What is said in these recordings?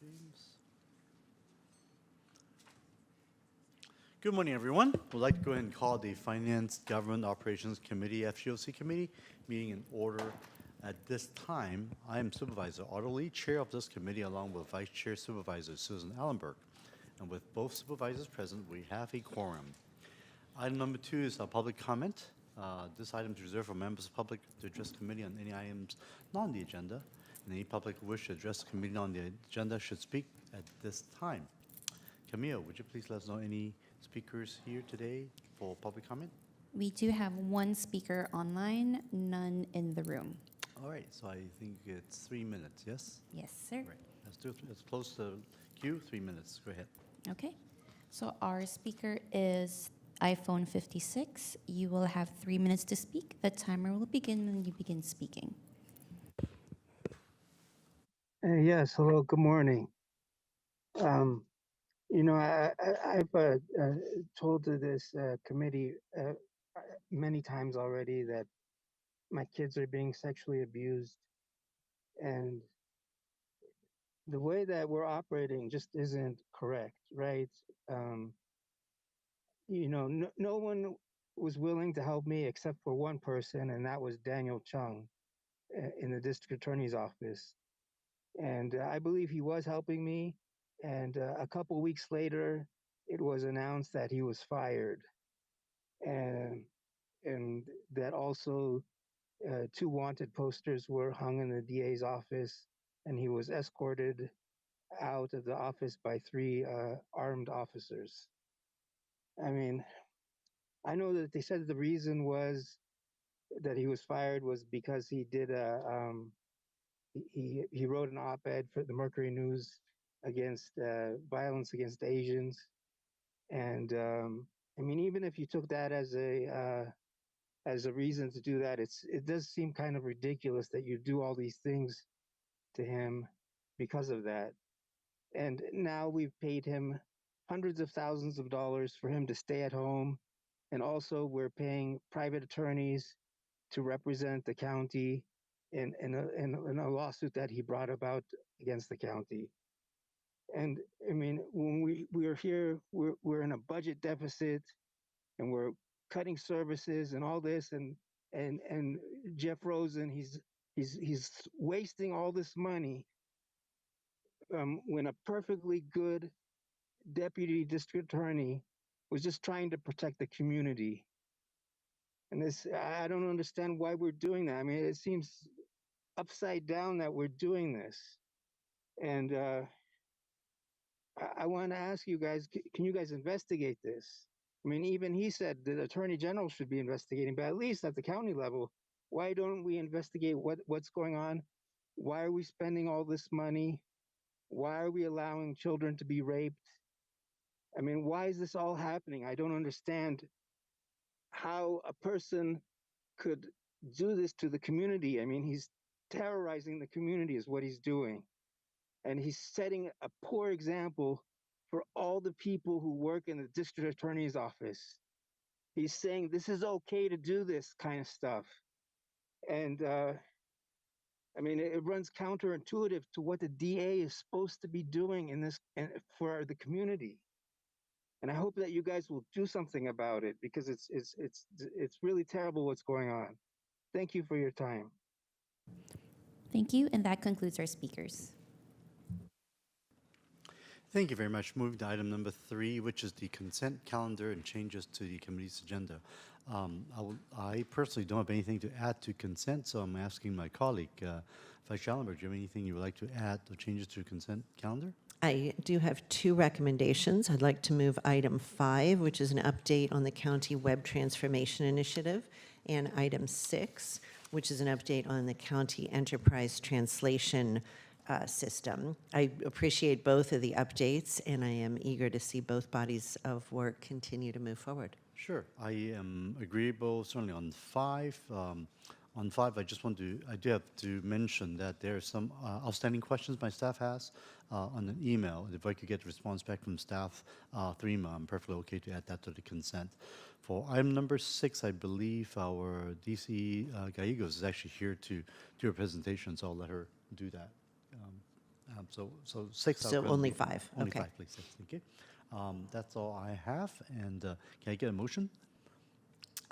streams. Good morning, everyone. We'd like to go ahead and call the Finance Government Operations Committee, FGOC Committee, meeting in order. At this time, I am Supervisor Otto Lee, Chair of this committee, along with Vice Chair Supervisor Susan Allenberg. And with both supervisors present, we have a quorum. Item number 2 is public comment. This item is reserved for members of the public to address the committee on any items not on the agenda. And any public who wish to address the committee on the agenda should speak at this time. Camille, would you please let us know any speakers here today for public comment? We do have one speaker online, none in the room. All right, so I think it's 3 minutes, yes? Yes, sir. All right, let's close the queue, 3 minutes, go ahead. Okay. So our speaker is iPhone 56. You will have 3 minutes to speak. The timer will begin when you begin speaking. Yes, hello, good morning. I've told to this committee many times already that my kids are being sexually abused, and the way that we're operating just isn't correct, right? No one was willing to help me except for one person, and that was Daniel Chung in the district attorney's office. And I believe he was helping me. And a couple weeks later, it was announced that he was fired. And that also 2 wanted posters were hung in the DA's office, and he was escorted out of the office by 3 armed officers. I mean, I know that they said the reason was that he was fired was because he did he wrote an op-ed for the Mercury News against violence against Asians, and I mean, even if you took that as a reason to do that, it does seem kind of ridiculous that you do all these things to him because of that. And now we've paid him hundreds of thousands of dollars for him to stay at home, and also we're paying private attorneys to represent the county in a lawsuit that he brought about against the county. And I mean, when we're here, we're in a budget deficit, and we're cutting services and all this, and Jeff Rosen, he's wasting all this money when a perfectly good deputy district attorney was just trying to protect the community. And I don't understand why we're doing that. I mean, it seems upside down that we're doing this. And I want to ask you guys, can you guys investigate this? I mean, even he said the attorney general should be investigating, but at least at the county level, why don't we investigate what's going on? Why are we spending all this money? Why are we allowing children to be raped? I mean, why is this all happening? I don't understand how a person could do this to the community. I mean, he's terrorizing the community is what he's doing. And he's setting a poor example for all the people who work in the district attorney's office. He's saying this is okay to do this kind of stuff. And I mean, it runs counterintuitive to what the DA is supposed to be doing in this for the community. And I hope that you guys will do something about it, because it's really terrible what's going on. Thank you for your time. Thank you, and that concludes our speakers. Thank you very much. Moving to item number 3, which is the consent calendar and changes to the committee's agenda. I personally don't have anything to add to consent, so I'm asking my colleague, Vice Schallenberg, do you have anything you would like to add or changes to consent calendar? I do have 2 recommendations. I'd like to move item 5, which is an update on the county web transformation initiative, and item 6, which is an update on the county enterprise translation system. I appreciate both of the updates, and I am eager to see both bodies of work continue to move forward. Sure, I am agreeable certainly on 5. On 5, I do have to mention that there are some outstanding questions my staff has on an email. If I could get a response back from staff through email, I'm perfectly okay to add that to the consent. For item number 6, I believe our DC Gallegos is actually here to do a presentation, so I'll let her do that. So six. I'll So go only with- five, Only okay. five, please. Yes, thank you. That's all I have. And can I get a motion?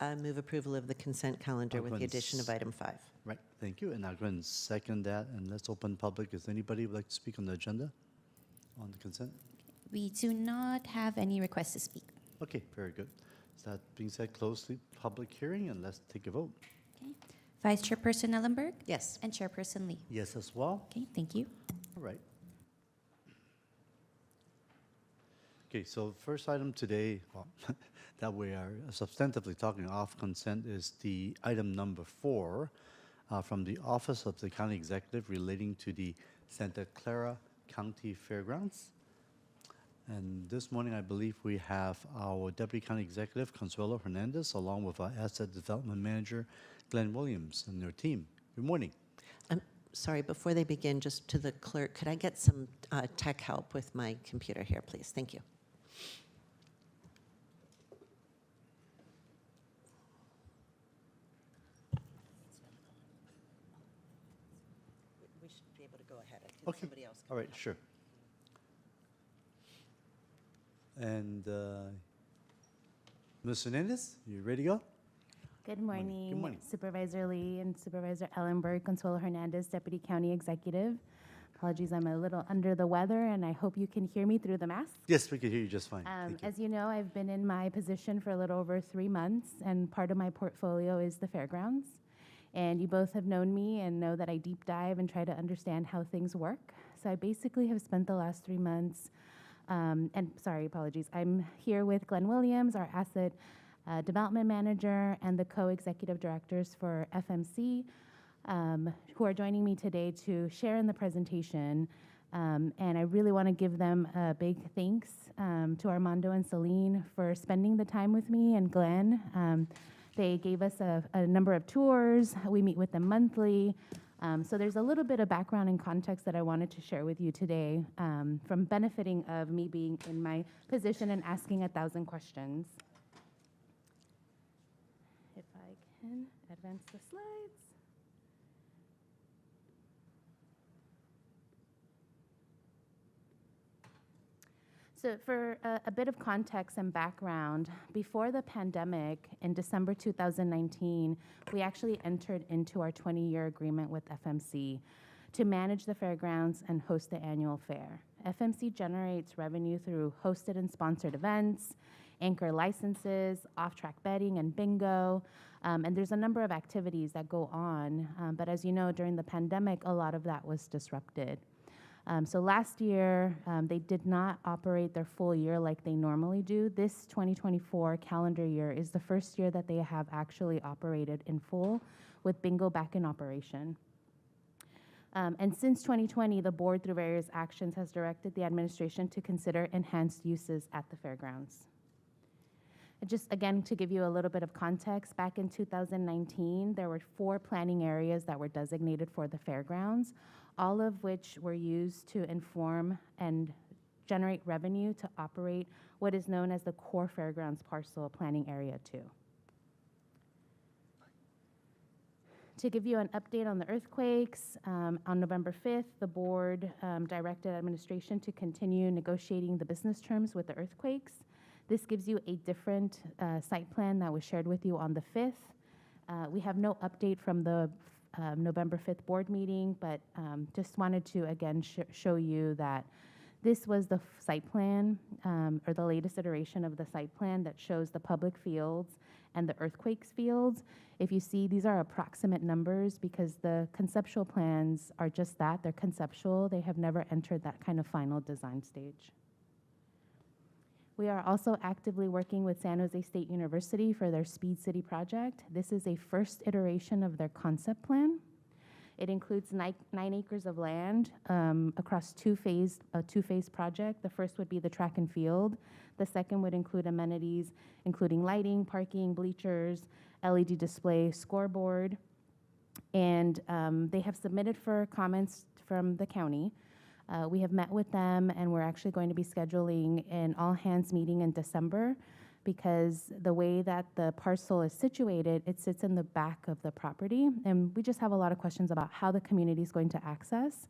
Move approval of the consent calendar I'll with go the and addition of item 5. Right, thank you. And I'll go ahead and second that. And let's open public. Is anybody who would like to speak on the agenda on the consent? We do not have any requests to speak. Okay, very good. So that being said, close the public hearing and let's take a vote. Okay. Vice Chairperson Ellenberg Yes. and Chairperson Lee. Yes as well? Okay, thank you. All right. Okay, so first item today, well, that we are substantively talking off consent is the item number 4 from the Office of the County Executive relating to the Santa Clara County Fairgrounds. And this morning, I believe we have our Deputy County Executive, Consuelo Hernandez, along with our Asset Development Manager, Glenn Williams, and their team. Good morning. Sorry, before they begin, just to the clerk, could I get some tech help with my computer here, please? Thank you. We should be able to go ahead. Okay. Somebody else. All right, sure. And Ms. Hernandez, you ready to go? Good Morning. morning, Good morning. Supervisor Lee and Supervisor Ellenberg, Consuelo Hernandez, Deputy County Executive. Apologies, I'm a little under the weather, and I hope you can hear me through the mask. Yes, we can hear you just fine. Thank you. As you know, I've been in my position for a little over 3 months, and part of my portfolio is the fairgrounds. And you both have known me and know that I deep dive and try to understand how things work. So I basically have spent the last 3 months, apologies. I'm here with Glenn Williams, our Asset Development Manager, and the co-executive directors for FMC, who are joining me today to share in the presentation. And I really want to give them a big thanks to Armando and Celine for spending the time with me, and Glenn. They gave us a number of tours. We meet with them monthly. So there's a little bit of background and context that I wanted to share with you today from benefiting of me being in my position and asking 1,000 questions. If I can advance the slides. So for a bit of context and background, before the pandemic, in December 2019, we actually entered into our 20-year agreement with FMC to manage the fairgrounds and host the annual fair. FMC generates revenue through hosted and sponsored events, anchor licenses, off-track betting, and bingo. And there's a number of activities that go on. But as you know, during the pandemic, a lot of that was disrupted. So last year, they did not operate their full year like they normally do. This 2024 calendar year is the first year that they have actually operated in full with bingo back in operation. And since 2020, the board, through various actions, has directed the administration to consider enhanced uses at the fairgrounds. And just again, to give you a little bit of context, back in 2019, there were 4 planning areas that were designated for the fairgrounds, all of which were used to inform and generate revenue to operate what is known as the core fairgrounds parcel planning area 2. To give you an update on the earthquakes, on November 5th, the board directed administration to continue negotiating the business terms with the earthquakes. This gives you a different site plan that was shared with you on the 5th. We have no update from the November 5th board meeting, but just wanted to again show you that this was the site plan, or the latest iteration of the site plan that shows the public fields and the earthquakes fields. If you see, these are approximate numbers because the conceptual plans are just that, they're conceptual. They have never entered that kind of final design stage. We are also actively working with San Jose State University for their Speed City project. This is a first iteration of their concept plan. It includes 9 acres of land across a two-phase project. The first would be the track and field. The second would include amenities, including lighting, parking, bleachers, LED display, scoreboard. And they have submitted for comments from the county. We have met with them, and we're actually going to be scheduling an all-hands meeting in December because the way that the parcel is situated, it sits in the back of the property, and we just have a lot of questions about how the community is going to access.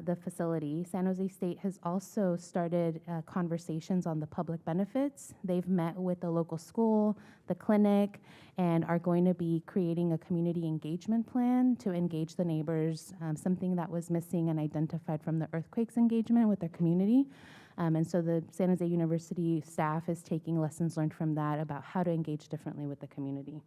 the facility, San Jose State has also started conversations on the public benefits. They've met with the local school, the clinic, and are going to be creating a community engagement plan to engage the neighbors, something that was missing and identified from the earthquakes engagement with their community. And so the San Jose University staff is taking lessons learned from that about how to engage differently with the community.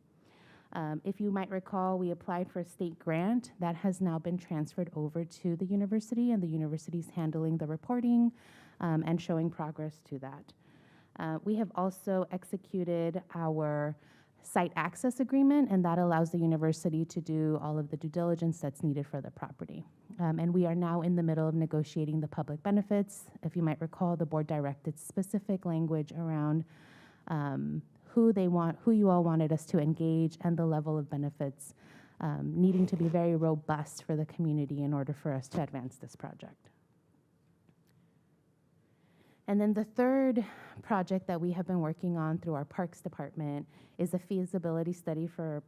If you might recall, we applied for a state grant that has now been transferred over to the university, and the university is handling the reporting and showing progress to that. We have also executed our site access agreement, and that allows the university to do all of the due diligence that's needed for the property. And we are now in the middle of negotiating the public benefits. If you might recall, the board directed specific language around who you all wanted us to engage, and the level of benefits needing to be very robust for the community in order for us to advance this project. And then the third project that we have been working on through our Parks Department is a feasibility study for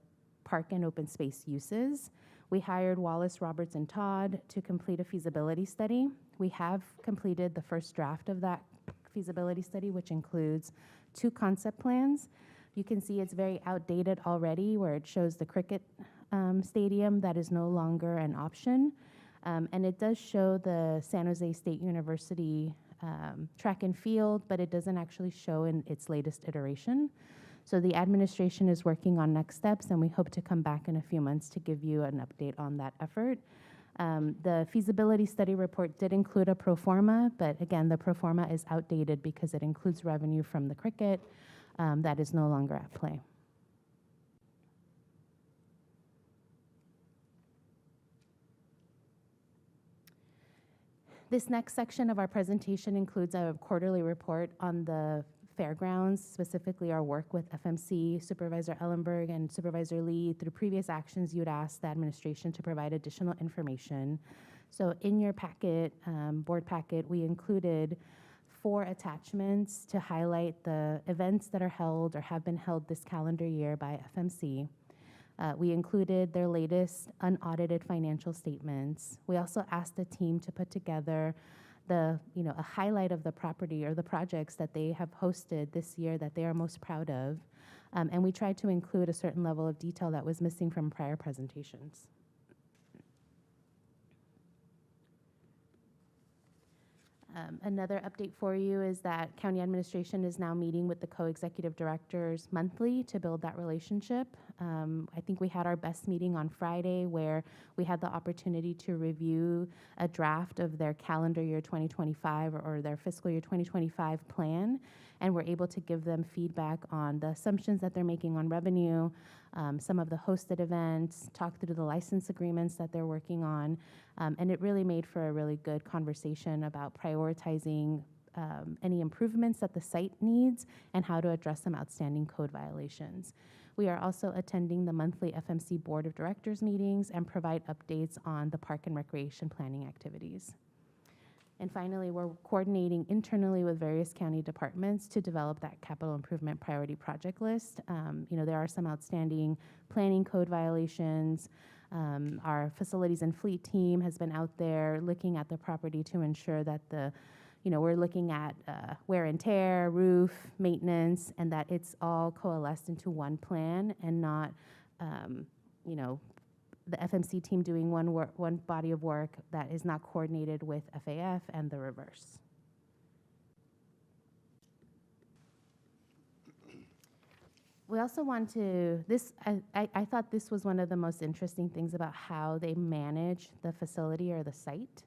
park and open space uses. We hired Wallace, Roberts, and Todd to complete a feasibility study. We have completed the first draft of that feasibility study, which includes 2 concept plans. You can see it's very outdated already, where it shows the cricket stadium that is no longer an option. And it does show the San Jose State University track and field, but it doesn't actually show in its latest iteration. So the administration is working on next steps, and we hope to come back in a few months to give you an update on that effort. The feasibility study report did include a pro forma, but again, the pro forma is outdated because it includes revenue from the cricket that is no longer at play. This next section of our presentation includes a quarterly report on the fairgrounds, specifically our work with FMC, Supervisor Ellenberg, and Supervisor Lee. Through previous actions, you would ask the administration to provide additional information. So in your packet, board packet, we included 4 attachments to highlight the events that are held or have been held this calendar year by FMC. We included their latest unaudited financial statements. We also asked the team to put together a highlight of the property or the projects that they have hosted this year that they are most proud of. And we tried to include a certain level of detail that was missing from prior presentations. Another update for you is that county administration is now meeting with the co-executive directors monthly to build that relationship. I think we had our best meeting on Friday, where we had the opportunity to review a draft of their calendar year 2025 or their fiscal year 2025 plan, and we're able to give them feedback on the assumptions that they're making on revenue, some of the hosted events, talk through the license agreements that they're working on, and it really made for a really good conversation about prioritizing any improvements that the site needs and how to address some outstanding code violations. We are also attending the monthly FMC Board of Directors meetings and provide updates on the park and recreation planning activities. And finally, we're coordinating internally with various county departments to develop that capital improvement priority project list. There are some outstanding planning code violations. Our facilities and fleet team has been out there looking at the property to ensure that we're looking at wear and tear, roof, maintenance, and that it's all coalesced into one plan and not, the FMC team doing one body of work that is not coordinated with FAF and the reverse. We also want to, I thought this was one of the most interesting things about how they manage the facility or the site.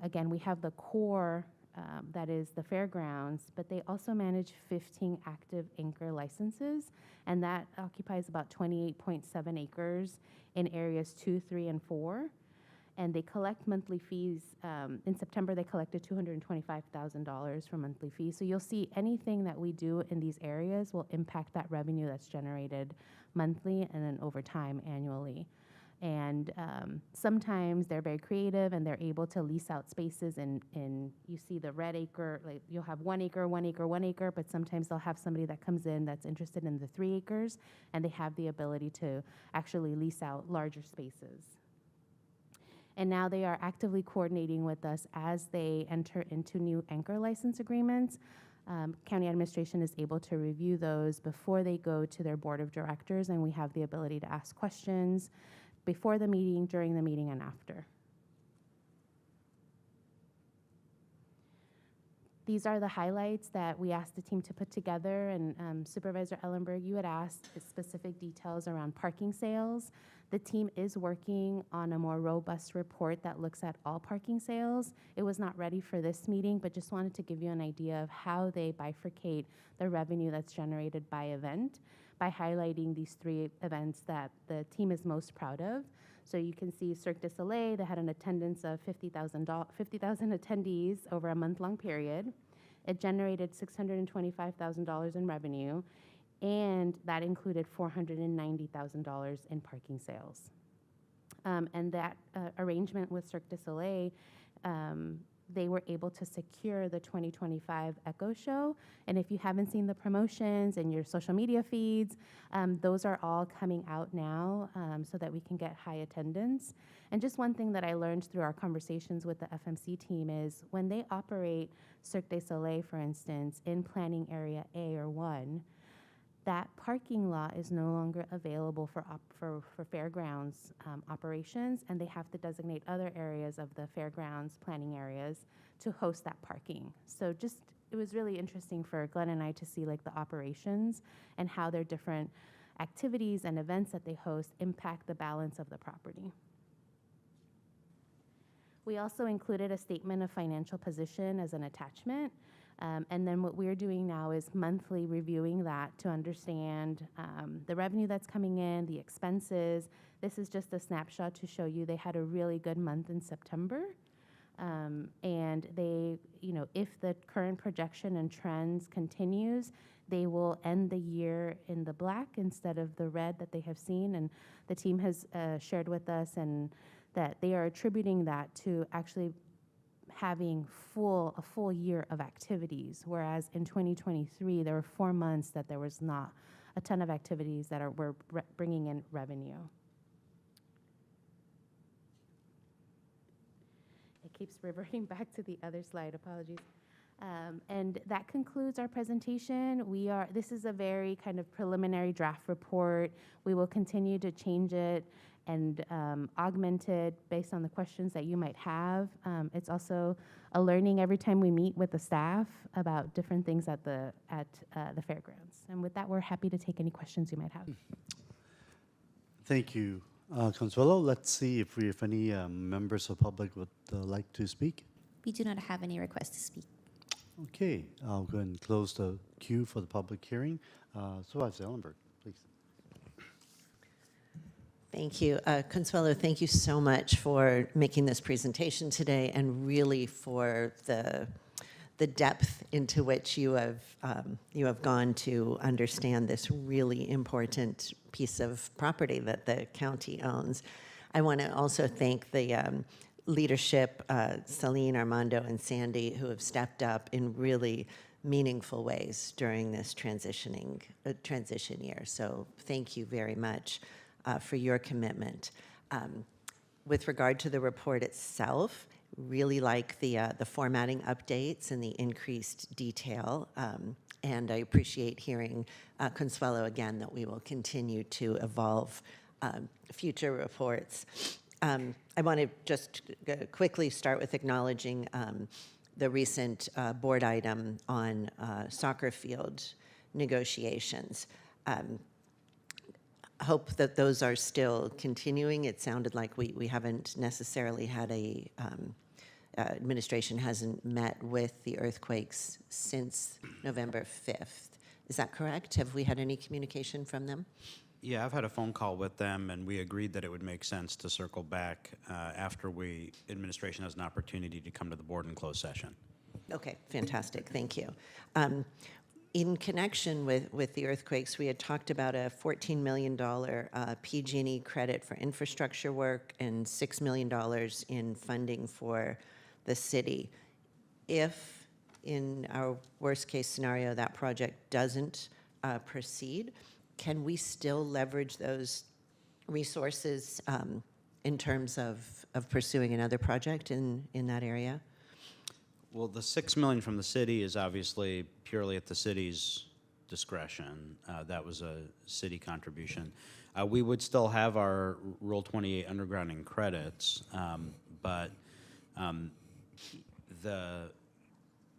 Again, we have the core that is the fairgrounds, but they also manage 15 active anchor licenses, and that occupies about 28.7 acres in areas 2, 3, and 4. And they collect monthly fees. In September, they collected $225,000 for monthly fees. So you'll see anything that we do in these areas will impact that revenue that's generated monthly and then over time annually. And sometimes they're very creative and they're able to lease out spaces in you see the red acre, like you'll have 1 acre, 1 acre, 1 acre, but sometimes they'll have somebody that comes in that's interested in the 3 acres, and they have the ability to actually lease out larger spaces. And now they are actively coordinating with us as they enter into new anchor license agreements. County administration is able to review those before they go to their board of directors, and we have the ability to ask questions before the meeting, during the meeting, and after. These are the highlights that we asked the team to put together, and Supervisor Ellenberg, you had asked specific details around parking sales. The team is working on a more robust report that looks at all parking sales. It was not ready for this meeting, but just wanted to give you an idea of how they bifurcate the revenue that's generated by event by highlighting these 3 events that the team is most proud of. So you can see Cirque du Soleil, that had an attendance of 50,000 attendees over a month-long period. It generated $625,000 in revenue, and that included $490,000 in parking sales. And that arrangement with Cirque du Soleil, they were able to secure the 2025 Echo Show. And if you haven't seen the promotions in your social media feeds, those are all coming out now so that we can get high attendance. And just one thing that I learned through our conversations with the FMC team is when they operate Cirque du Soleil, for instance, in planning area A or 1, that parking lot is no longer available for fairgrounds operations, and they have to designate other areas of the fairgrounds planning areas to host that parking. So it was really interesting for Glenn and I to see like the operations and how their different activities and events that they host impact the balance of the property. We also included a statement of financial position as an attachment. And then what we're doing now is monthly reviewing that to understand the revenue that's coming in, the expenses. This is just a snapshot to show you they had a really good month in September. And they, if the current projection and trends continues, they will end the year in the black instead of the red that they have seen. And the team has shared with us and that they are attributing that to actually having a full year of activities, whereas in 2023 there were 4 months that there was not a ton of activities that were bringing in revenue. It keeps reverting back to the other slide. Apologies. And that concludes our presentation. This is a very kind of preliminary draft report. We will continue to change it and augment it based on the questions that you might have. It's also a learning every time we meet with the staff about different things at the fairgrounds. And with that, we're happy to take any questions you might have. Thank you, Consuelo. Let's see if we have any members of the public would like to speak. We do not have any requests to speak. Okay, I'll go ahead and close the queue for the public hearing. Supervisor Ellenberg, please. Thank you. Consuelo, thank you so much for making this presentation today and really for the depth into which you have gone to understand this really important piece of property that the county owns. I want to also thank the leadership, Celine, Armando, and Sandy, who have stepped up in really meaningful ways during this transition year. So thank you very much for your commitment. With regard to the report itself, really like the formatting updates and the increased detail. And I appreciate hearing Consuelo again that we will continue to evolve future reports. I want to just quickly start with acknowledging the recent board item on soccer field negotiations. Hope that those are still continuing. It sounded like we haven't necessarily had administration hasn't met with the earthquakes since November 5th. Is that correct? Have we had any communication from them? Yeah, I've had a phone call with them, and we agreed that it would make sense to circle back after administration has an opportunity to come to the board in closed session. Okay, fantastic. Thank you. In connection with the earthquakes, we had talked about a $14 million PG&E credit for infrastructure work and $6 million in funding for the city. If, in our worst-case scenario, that project doesn't proceed, can we still leverage those resources in terms of of pursuing another project in that area? Well, the 6 million from the city is obviously purely at the city's discretion. That was a city contribution. We would still have our Rule 28 undergrounding credits, but the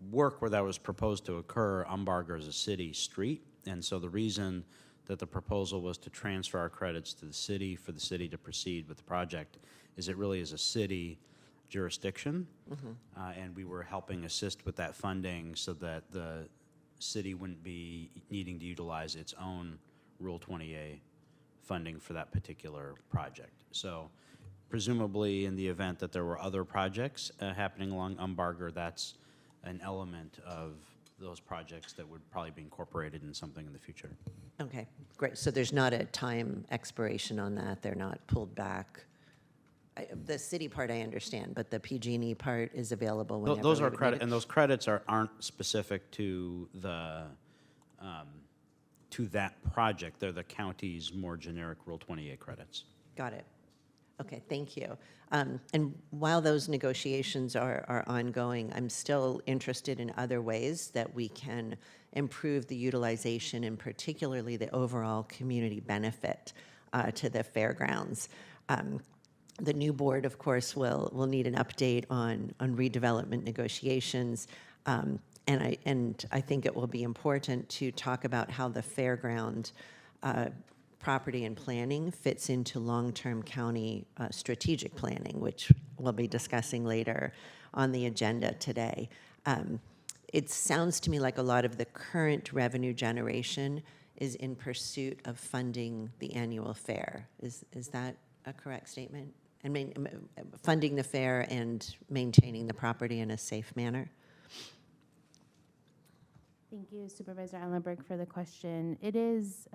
work where that was proposed to occur, Umbarger is a city street, and so the reason that the proposal was to transfer our credits to the city for the city to proceed with the project is it really is a city jurisdiction, and we were helping assist with that funding so that the city wouldn't be needing to utilize its own Rule 20A funding for that particular project. So presumably in the event that there were other projects happening along Umbarger, that's an element of those projects that would probably be incorporated in something in the future. Okay, great. So there's not a time expiration on that? They're not pulled back? The city part I understand, but the PG&E part is available whenever Those we are would need credit, it? and those credits aren't specific to the to that project. They're the county's more generic Rule 28 credits. Got it. Okay, thank you. And while those negotiations are ongoing, I'm still interested in other ways that we can improve the utilization and particularly the overall community benefit to the fairgrounds. The new board, of course, will need an update on redevelopment negotiations. And I think it will be important to talk about how the fairground property and planning fits into long-term county strategic planning, which we'll be discussing later on the agenda today. It sounds to me like a lot of the current revenue generation is in pursuit of funding the annual fair. Is that a correct statement? And funding the fair and maintaining the property in a safe manner? Thank you, Supervisor Allenberg, for the question. It is,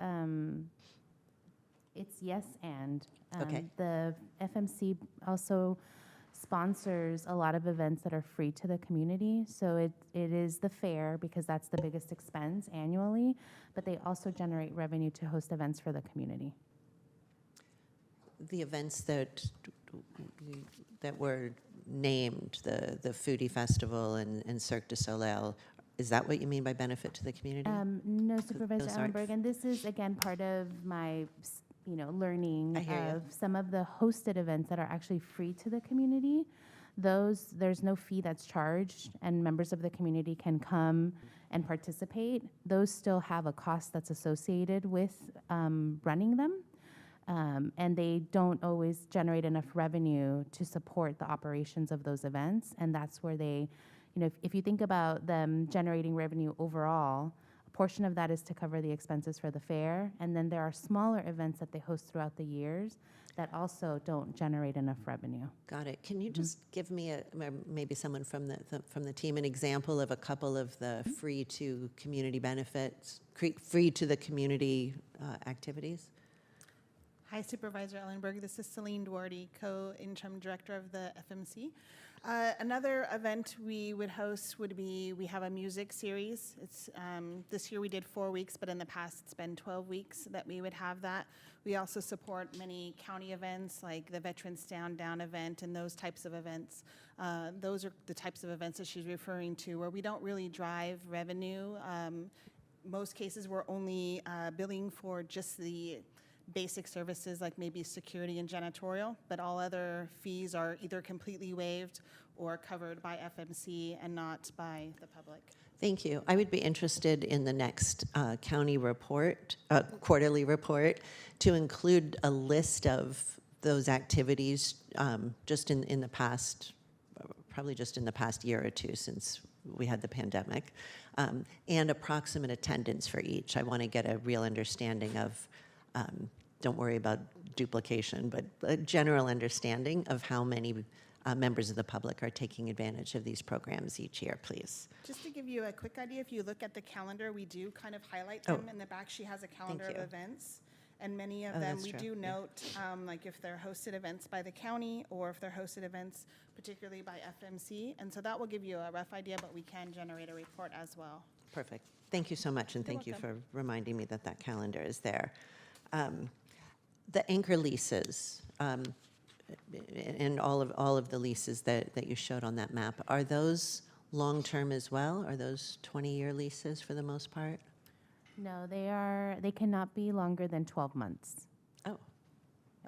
it's yes and. Okay. The FMC also sponsors a lot of events that are free to the community. So it is the fair because that's the biggest expense annually, but they also generate revenue to host events for the community. The events that were named, the Foodie Festival and Cirque du Soleil, is that what you mean by benefit to the community? No, Supervisor those aren't Allenberg, and this is again part of my, learning I hear you. of some of the hosted events that are actually free to the community. There's no fee that's charged, and members of the community can come and participate. Those still have a cost that's associated with running them. And they don't always generate enough revenue to support the operations of those events. And that's where they, if you think about them generating revenue overall, a portion of that is to cover the expenses for the fair. And then there are smaller events that they host throughout the years that also don't generate enough revenue. Got it. Can you just give me maybe someone from the team an example of a couple of the free to community benefits, free to the community activities? Hi, Supervisor Ellenberg. This is Celine Duarte, Co-Interim Director of the FMC. Another event we would host would be, we have a music series. It's this year we did 4 weeks, but in the past it's been 12 weeks that we would have that. We also support many county events like the Veterans Down event and those types of events. Those are the types of events that she's referring to where we don't really drive revenue. Most cases we're only billing for just the basic services like maybe security and janitorial, but all other fees are either completely waived or covered by FMC and not by the public. Thank you. I would be interested in the next county report, quarterly report, to include a list of those activities just in the past, probably just in the past year or two since we had the pandemic, and approximate attendance for each. I want to get a real understanding of don't worry about duplication, but a general understanding of how many members of the public are taking advantage of these programs each year, please. Just to give you a quick idea, if you look at the calendar, we do kind of highlight them. In the back, she has a calendar of you. events. And many of Oh, them, that's we true. do note, like if they're hosted events by the county or if they're hosted events particularly by FMC. And so that will give you a rough idea, but we can generate a report as well. Perfect. Thank you so much, and thank you for reminding me that calendar is there. The anchor leases, and all of the leases that you showed on that map, are those long-term as well? Are those 20-year leases for the most part? No, they cannot be longer than 12 months. Oh,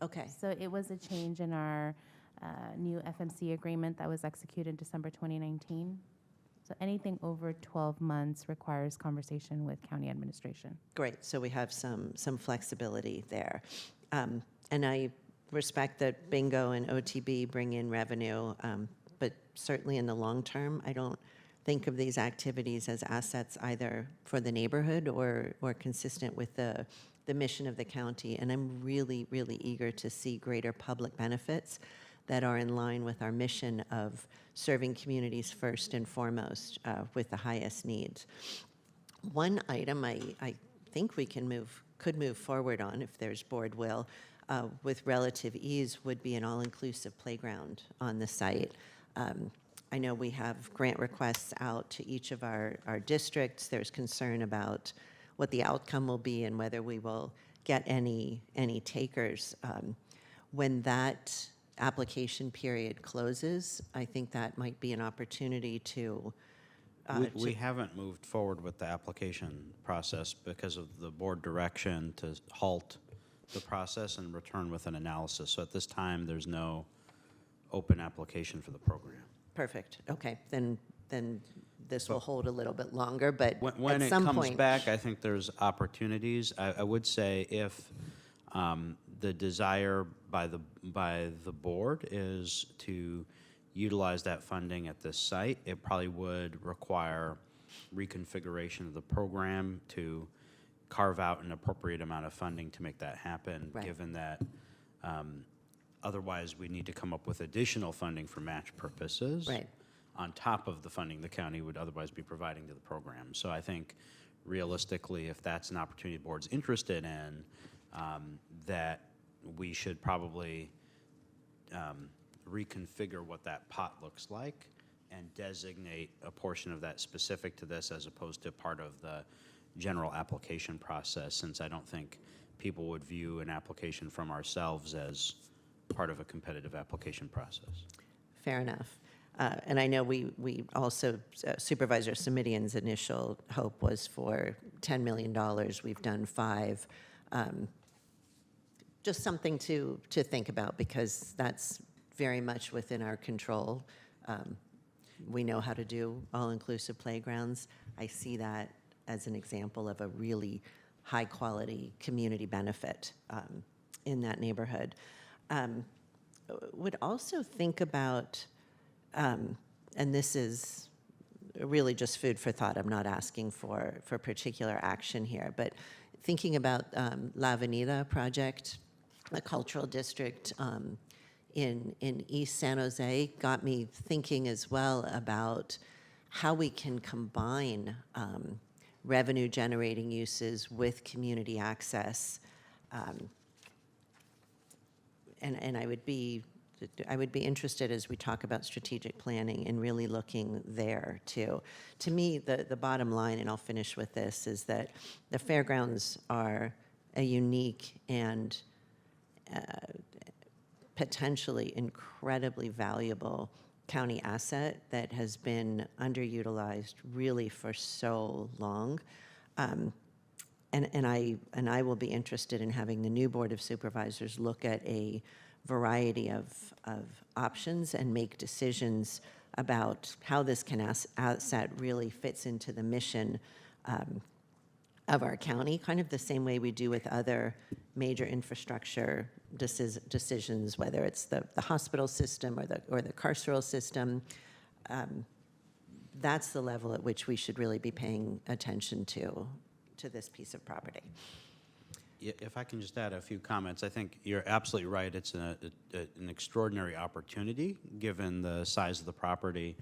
okay. So it was a change in our new FMC agreement that was executed December 2019. So anything over 12 months requires conversation with county administration. Great, so we have some flexibility there. And I respect that bingo and OTB bring in revenue, but certainly in the long term, I don't think of these activities as assets either for the neighborhood or consistent with the mission of the county. And I'm really, really eager to see greater public benefits that are in line with our mission of serving communities first and foremost with the highest needs. One item I think we could move forward on, if there's board will, with relative ease, would be an all-inclusive playground on the site. I know we have grant requests out to each of our districts. There's concern about what the outcome will be and whether we will get any takers. When that application period closes, I think that might be an opportunity to We haven't moved forward with the application process because of the board direction to halt the process and return with an analysis. So at this time, there's no open application for the program. Perfect. Okay, then this will hold a little bit longer, but When at it some comes point, back, I think there's opportunities. I would say if the desire by the board is to utilize that funding at this site, it probably would require reconfiguration of the program to carve out an appropriate amount of funding to make that happen, Right. given that otherwise we need to come up with additional funding for match purposes Right. on top of the funding the county would otherwise be providing to the program. So I think realistically, if that's an opportunity the board's interested in, that we should probably reconfigure what that pot looks like and designate a portion of that specific to this as opposed to part of the general application process, since I don't think people would view an application from ourselves as part of a competitive application process. fair enough. And I know we also, Supervisor Simidian's initial hope was for $10 million. We've done 5. Just something to think about, because that's very much within our control. We know how to do all-inclusive playgrounds. I see that as an example of a really high-quality community benefit in that neighborhood. Would also think about, and this is really just food for thought, I'm not asking for particular action here, but thinking about La Avenida project, a cultural district in East San Jose, got me thinking as well about how we can combine revenue-generating uses with community access. And I would be interested, as we talk about strategic planning, in really looking there too. To me, the bottom line, and I'll finish with this, is that the fairgrounds are a unique and potentially incredibly valuable county asset that has been underutilized really for so long. And I will be interested in having the new Board of Supervisors look at a variety of options and make decisions about how this asset really fits into the mission of our county, kind of the same way we do with other major infrastructure decisions, whether it's the hospital system or the carceral system. That's the level at which we should really be paying attention to this piece of property. If I can just add a few comments, I think you're absolutely right. It's an extraordinary opportunity, given the size of the property.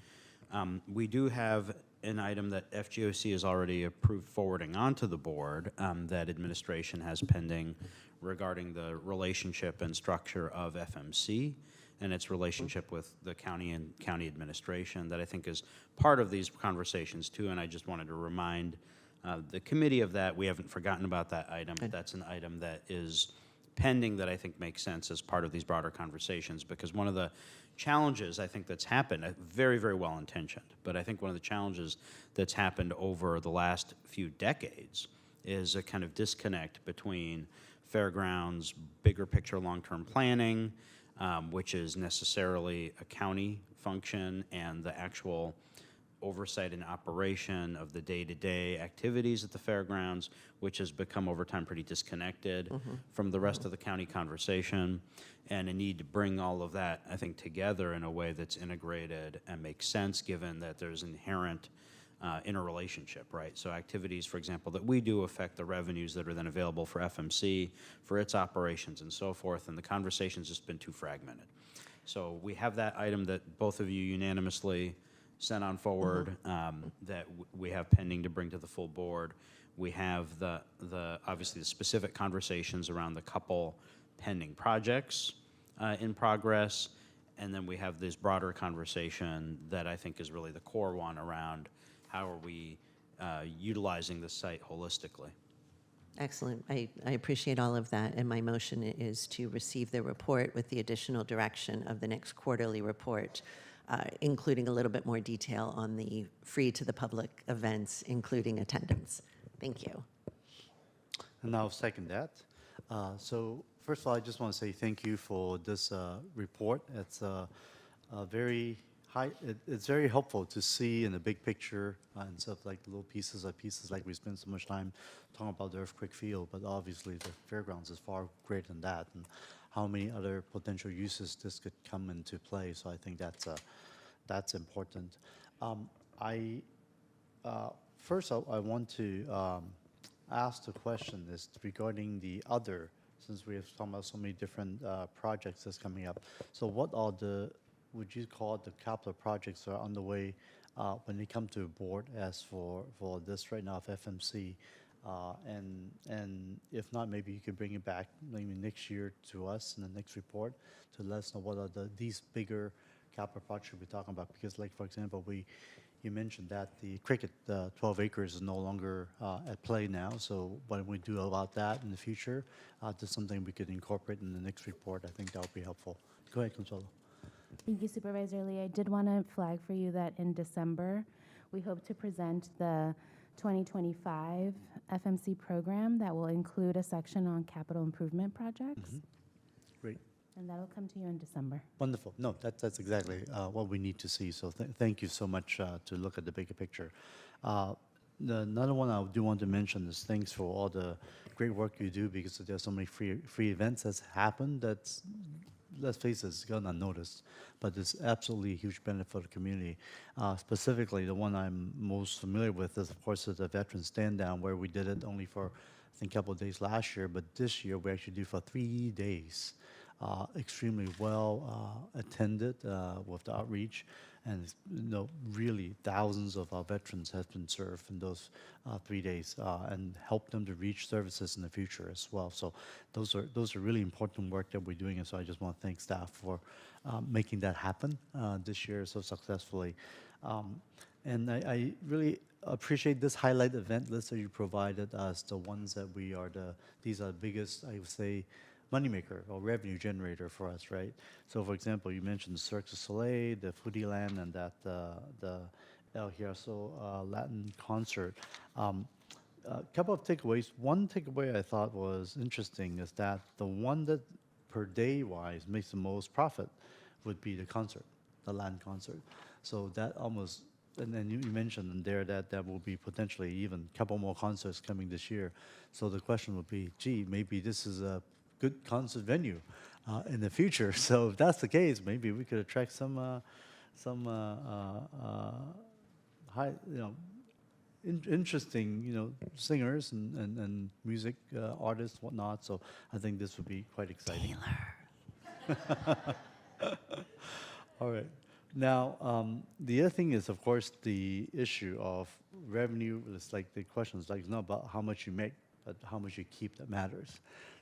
We do have an item that FGOC has already approved forwarding onto the board that administration has pending regarding the relationship and structure of FMC and its relationship with the county and county administration that I think is part of these conversations too. And I just wanted to remind the committee of that. We haven't forgotten about that item. But that's an item that is pending that I think makes sense as part of these broader conversations, because one of the challenges I think that's happened, very, very well intentioned, but I think one of the challenges that's happened over the last few decades is a kind of disconnect between fairgrounds, bigger picture long-term planning, which is necessarily a county function, and the actual oversight and operation of the day-to-day activities at the fairgrounds, which has become over time pretty disconnected from the rest of the county conversation, and a need to bring all of that, I think, together in a way that's integrated and makes sense, given that there's inherent interrelationship, right? So activities, for example, that we do affect the revenues that are then available for FMC, for its operations and so forth, and the conversation's just been too fragmented. So we have that item that both of you unanimously sent on forward, that we have pending to bring to the full board. We have the obviously the specific conversations around the couple pending projects in progress, and then we have this broader conversation that I think is really the core one around how are we utilizing the site holistically. Excellent. I appreciate all of that, and my motion is to receive the report with the additional direction of the next quarterly report, including a little bit more detail on the free to the public events, including attendance. Thank you. And I'll second that. So first of all, I just want to say thank you for this report. It's it's very helpful to see in the big picture instead of like little pieces like we spend so much time talking about the earthquake field, but obviously the fairgrounds is far greater than that, and how many other potential uses this could come into play. So I think that's important. First, I want to ask the question is regarding the other, since we have talked about so many different projects that's coming up. So what are the, would you call it, the capital projects that are underway when they come to the board as for this right now of FMC? And if not, maybe you could bring it back maybe next year to us in the next report to let us know what are these bigger capital projects we're talking about. Because, like, for example, you mentioned that the cricket, 12 acres is no longer at play now. So when we do about that in the future, that's something we could incorporate in the next report. I think that would be helpful. Go ahead, Consuelo. Thank you, Supervisor Lee. I did want to flag for you that in December, we hope to present the 2025 FMC program that will include a section on capital improvement projects. Great. And that'll come to you in December. Wonderful. No, that's exactly what we need to see. So thank you so much to look at the bigger picture. Another one I do want to mention is thanks for all the great work you do, because there's so many free events that's happened that's, let's face it, it's gone unnoticed, but it's absolutely a huge benefit for the community. Specifically, the one I'm most familiar with is, of course, the Veterans Stand Down, where we did it only for, I think, a couple of days last year, but this year we actually do for 3 days. Extremely well attended with the outreach, and really thousands of our veterans have been served in those 3 days, and help them to reach services in the future as well. So those are really important work that we're doing, and so I just want to thank staff for making that happen this year so successfully. And I really appreciate this highlight event list that you provided us, the ones that these are the biggest, I would say, moneymaker or revenue generator for us, right? So, for example, you mentioned the Cirque du Soleil, the Foodie Land, and that the El Giraso Latin concert. A couple of takeaways. One takeaway I thought was interesting is that the one that per day wise makes the most profit would be the concert, the Latin concert. So that almost, and then you mentioned in there that there will be potentially even a couple more concerts coming this year. So the question would be, gee, maybe this is a good concert venue in the future. So if that's the case, maybe we could attract some high, interesting, singers and music artists, whatnot. So I think this would be quite exciting. All right. Now, the other thing is, of course, the issue of revenue. It's like the question is like, it's not about how much you make, but how much you keep that matters.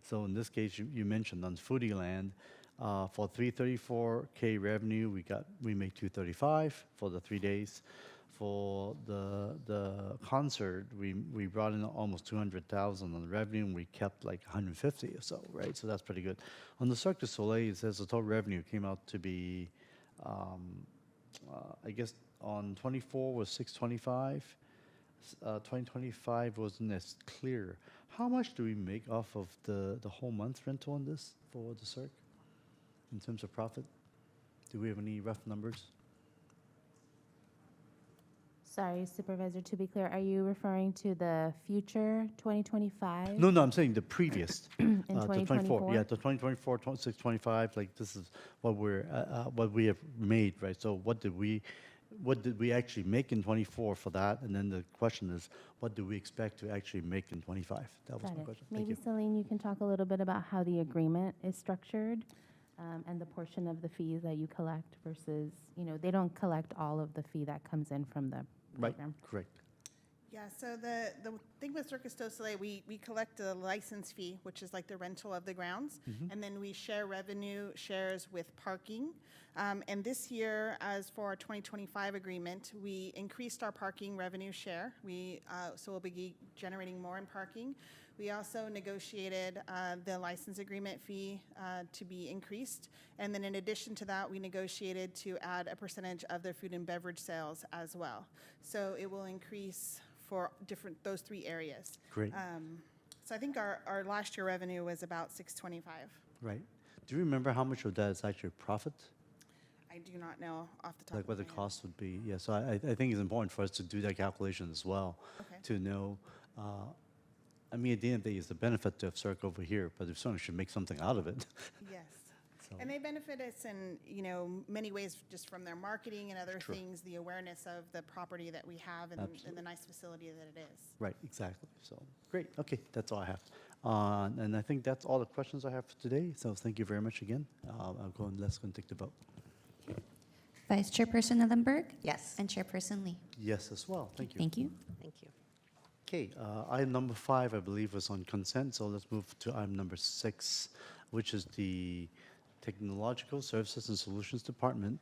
So in this case, you mentioned on Foodie Land, For 334K revenue, we made 235 for the 3 days. For the concert, we brought in almost 200,000 on the revenue, and we kept like 150 or so, right? So that's pretty good. On the Cirque du Soleil, it says the total revenue came out to be, I guess on 24 was 625. 2025 wasn't as clear. How much do we make off of the whole month rental on this for the Cirque in terms of profit? Do we have any rough numbers? Sorry, Supervisor, to be clear, are you referring to the future 2025? No, I'm saying the previous. In The 24. 2024? Yeah, the 2024, 625, like this is what what we have made, right? So what did we actually make in 24 for that? And then the question is, what do we expect to actually make in 25? That was Got my it. question. Thank Maybe you. Celine, you can talk a little bit about how the agreement is structured and the portion of the fees that you collect versus, they don't collect all of the fee that comes in from the Right, program. correct. Yeah, so the thing with Circus du Soleil, we collect a license fee, which is like the rental of the grounds, and then we share revenue shares with parking. And this year, as for our 2025 agreement, we increased our parking revenue share. So we'll be generating more in parking. We also negotiated the license agreement fee to be increased. And then in addition to that, we negotiated to add a percentage of their food and beverage sales as well. So it will increase for those three areas. Great. So I think our last year revenue was about 625. Right. Do you remember how much of that is actually profit? I do not know off the top Like of what my the head. cost would be? Yeah, so I think it's important for us to do that calculation as well. Okay. To know, I mean, at the end of the day, it's the benefit to have Cirque over here, but we certainly should make something out of it. Yes. So- And they benefit us in, many ways just from their marketing and other True. things, the awareness of the property that we have and Absolutely. the nice facility that it is. Right, exactly. So, great. Okay, that's all I have. And I think that's all the questions I have for today. So thank you very much again. Let's go and take the vote. Vice Chairperson Ellenberg? Yes. And Chairperson Lee? Yes, as well. Thank you. Thank you. Thank you. Okay, item number 5, I believe, was on consent, so let's move to item number 6, which is the Technological Services and Solutions Department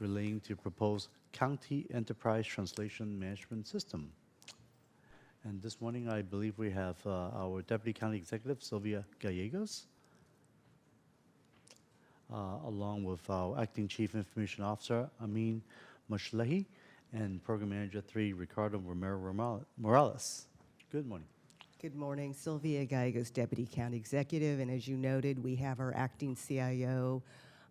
relating to proposed County Enterprise Translation Management System. And this morning, I believe we have our Deputy County Executive, Sylvia Gallegos, along with our Acting Chief Information Officer, Amin Mashlehi, and Program Manager 3, Ricardo Romero Morales. Good morning. Good morning. Sylvia Gallegos, Deputy County Executive. And as you noted, we have our acting CIO,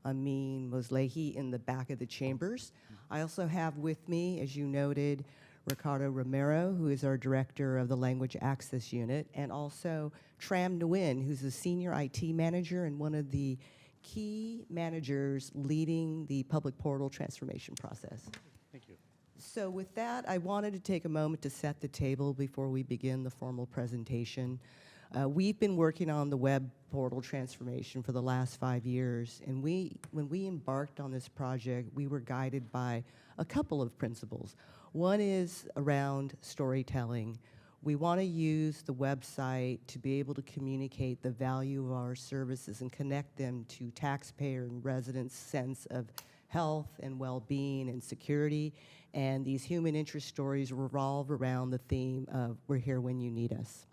Amin Moslehi, in the back of the chambers. I also have with me, as you noted, Ricardo Romero, who is our Director of the Language Access Unit, and also Tram Nguyen, who's a Senior IT Manager and one of the key managers leading the public portal transformation process. Thank you. So with that, I wanted to take a moment to set the table before we begin the formal presentation. We've been working on the web portal transformation for the last 5 years, and when we embarked on this project, we were guided by a couple of principles. One is around storytelling. We want to use the website to be able to communicate the value of our services and connect them to taxpayer and residents' sense of health and well-being and security. And these human interest stories revolve around the theme of "We're here when you need us."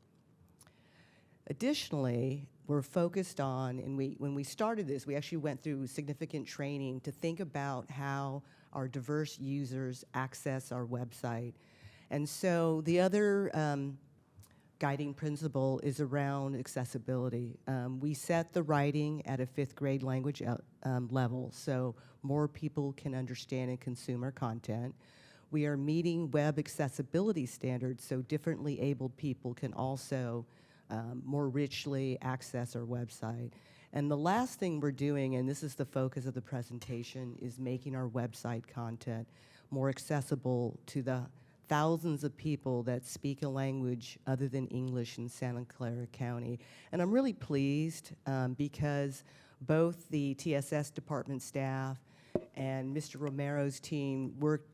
Additionally, we're focused on, and when we started this, we actually went through significant training to think about how our diverse users access our website. And so the other guiding principle is around accessibility. We set the writing at a 5th grade language level, so more people can understand and consume our content. We are meeting web accessibility standards, so differently abled people can also more richly access our website. And the last thing we're doing, and this is the focus of the presentation, is making our website content more accessible to the thousands of people that speak a language other than English in Santa Clara County. And I'm really pleased because both the TSS department staff and Mr. Romero's team worked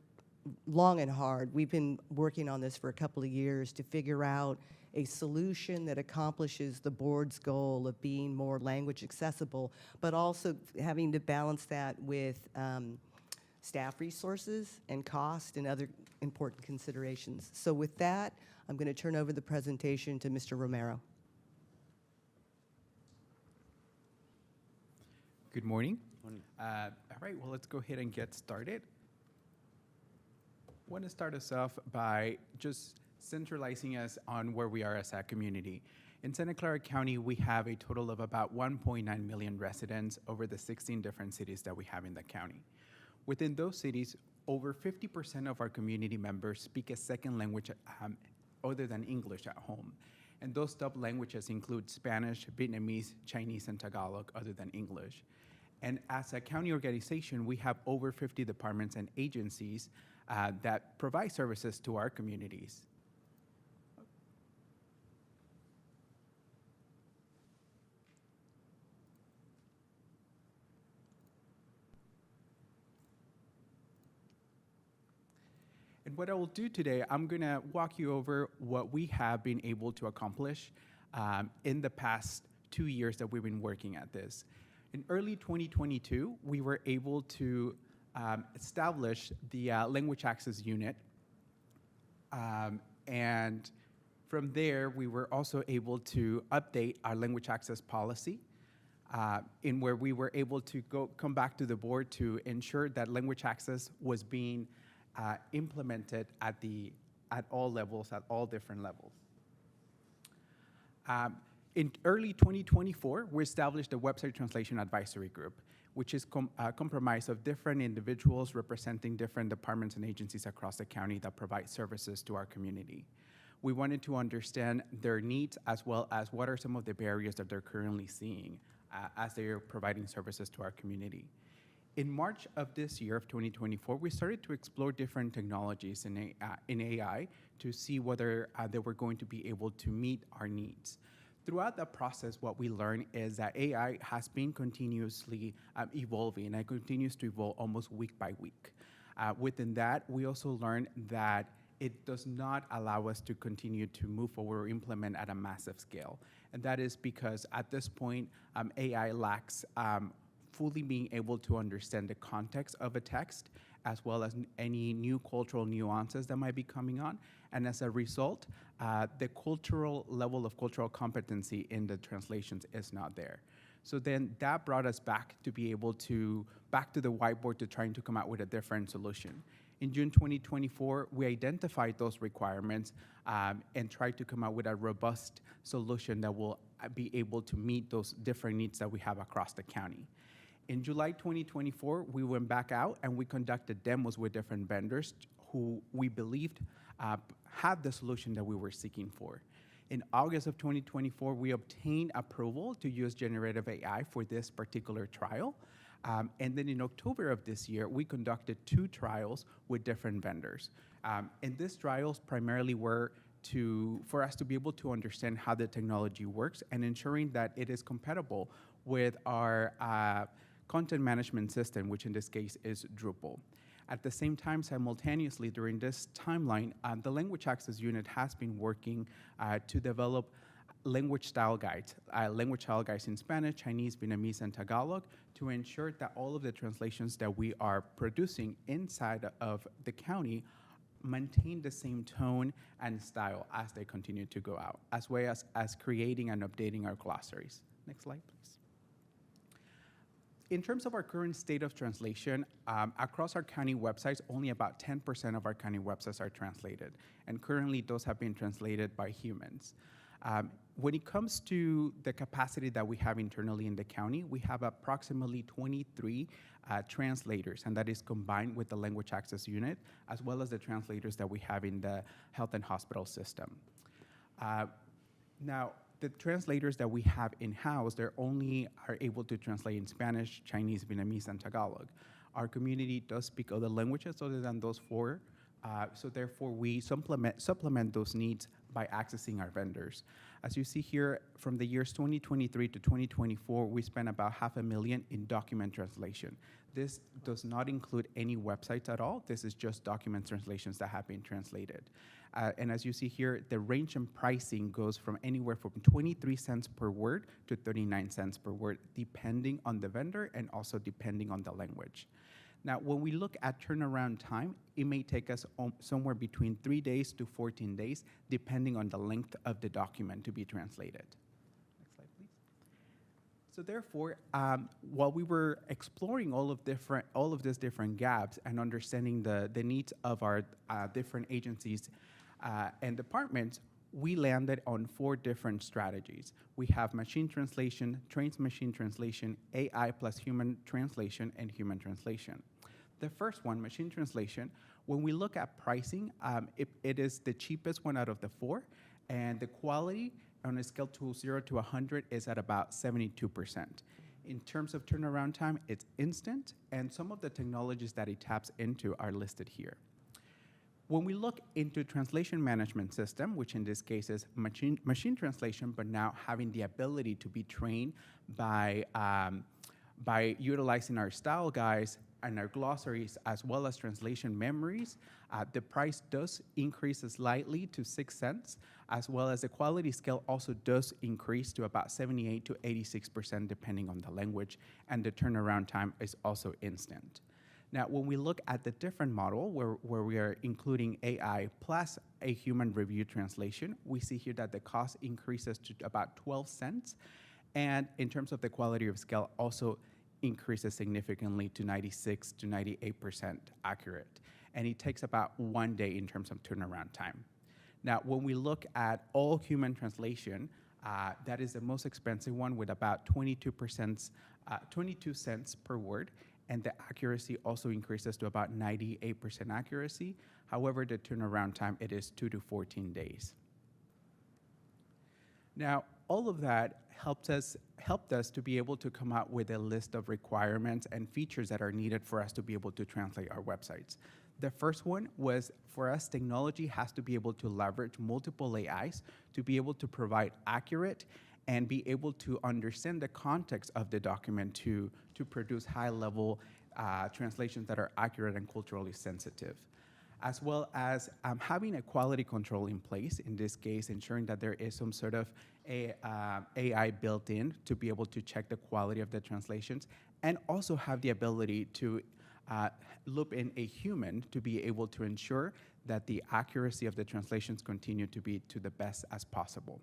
long and hard. We've been working on this for a couple of years to figure out a solution that accomplishes the board's goal of being more language accessible, but also having to balance that with staff resources and cost and other important considerations. So with that, I'm going to turn over the presentation to Mr. Romero. Good morning. Morning. All right, well, let's go ahead and get started. I want to start us off by just centralizing us on where we are as a community. In Santa Clara County, we have a total of about 1.9 million residents over the 16 different cities that we have in the county. Within those cities, over 50% of our community members speak a second language other than English at home. And those top languages include Spanish, Vietnamese, Chinese, and Tagalog other than English. And as a county organization, we have over 50 departments and agencies that provide services to our communities. And what I will do today, I'm going to walk you over what we have been able to accomplish in the past 2 years that we've been working at this. In early 2022, we were able to establish the Language Access Unit. And from there, we were also able to update our language access policy in where we were able to come back to the board to ensure that language access was being implemented at all levels, at all different levels. In early 2024, we established a website translation advisory group, which is comprised of different individuals representing different departments and agencies across the county that provide services to our community. We wanted to understand their needs as well as what are some of the barriers that they're currently seeing as they are providing services to our community. In March of this year, of 2024, we started to explore different technologies in AI to see whether they were going to be able to meet our needs. Throughout that process, what we learned is that AI has been continuously evolving, and it continues to evolve almost week by week. Within that, we also learned that it does not allow us to continue to move forward or implement at a massive scale. And that is because at this point, AI lacks fully being able to understand the context of a text, as well as any new cultural nuances that might be coming on. And as a result, the cultural level of cultural competency in the translations is not there. So then that brought us back to be able to, back to the whiteboard to trying to come out with a different solution. In June 2024, we identified those requirements and tried to come out with a robust solution that will be able to meet those different needs that we have across the county. In July 2024, we went back out and we conducted demos with different vendors who we believed had the solution that we were seeking for. In August of 2024, we obtained approval to use generative AI for this particular trial. And then in October of this year, we conducted 2 trials with different vendors. And these trials primarily were for us to be able to understand how the technology works and ensuring that it is compatible with our content management system, which in this case is Drupal. At the same time, simultaneously during this timeline, the Language Access Unit has been working to develop language style guides in Spanish, Chinese, Vietnamese, and Tagalog to ensure that all of the translations that we are producing inside of the county maintain the same tone and style as they continue to go out, as well as creating and updating our glossaries. Next slide, please. In terms of our current state of translation, across our county websites, only about 10% of our county websites are translated, and currently those have been translated by humans. When it comes to the capacity that we have internally in the county, we have approximately 23 translators, and that is combined with the Language Access Unit, as well as the translators that we have in the health and hospital system. Now, the translators that we have in-house, they only are able to translate in Spanish, Chinese, Vietnamese, and Tagalog. Our community does speak other languages other than those 4, so therefore we supplement those needs by accessing our vendors. As you see here, from the years 2023 to 2024, we spent about $500,000 in document translation. This does not include any websites at all. This is just document translations that have been translated. And as you see here, the range in pricing goes from anywhere from 23 cents per word to 39 cents per word, depending on the vendor and also depending on the language. Now, when we look at turnaround time, it may take us somewhere between 3 days to 14 days, depending on the length of the document to be translated. Next slide, please. So therefore, while we were exploring all of these different gaps and understanding the needs of our different agencies and departments, we landed on 4 different strategies. We have machine translation, trained machine translation, AI plus human translation, and human translation. The first one, machine translation, when we look at pricing, it is the cheapest one out of the 4, and the quality on a scale to 0 to 100 is at about 72%. In terms of turnaround time, it's instant, and some of the technologies that it taps into are listed here. When we look into translation management system, which in this case is machine translation, but now having the ability to be trained by utilizing our style guides and our glossaries as well as translation memories, the price does increase slightly to 6 cents, as well as the quality scale also does increase to about 78 to 86% depending on the language, and the turnaround time is also instant. Now, when we look at the different model where we are including AI plus a human review translation, we see here that the cost increases to about 12 cents. And in terms of the quality of scale, also increases significantly to 96 to 98% accurate. And it takes about 1 day in terms of turnaround time. Now, when we look at all human translation, that is the most expensive one with about 22 cents per word. And the accuracy also increases to about 98% accuracy. However, the turnaround time, it is 2 to 14 days. Now, all of that helped us to be able to come out with a list of requirements and features that are needed for us to be able to translate our websites. The first one was, for us, technology has to be able to leverage multiple AIs to be able to provide accurate and be able to understand the context of the document to produce high-level translations that are accurate and culturally sensitive, as well as having a quality control in place, in this case, ensuring that there is some sort of AI built in to be able to check the quality of the translations, and also have the ability to loop in a human to be able to ensure that the accuracy of the translations continue to be to the best as possible.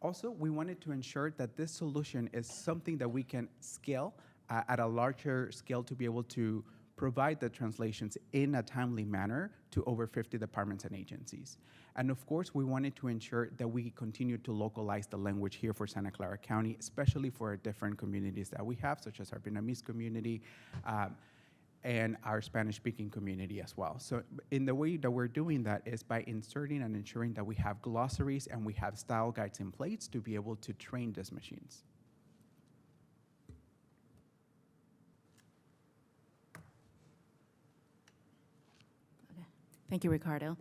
Also, we wanted to ensure that this solution is something that we can scale at a larger scale to be able to provide the translations in a timely manner to over 50 departments and agencies. And of course, we wanted to ensure that we continue to localize the language here for Santa Clara County, especially for our different communities that we have, such as our Vietnamese community, and our Spanish-speaking community as well. So in the way that we're doing that is by inserting and ensuring that we have glossaries and we have style guides in place to be able to train these machines. Okay. Thank you, Ricardo.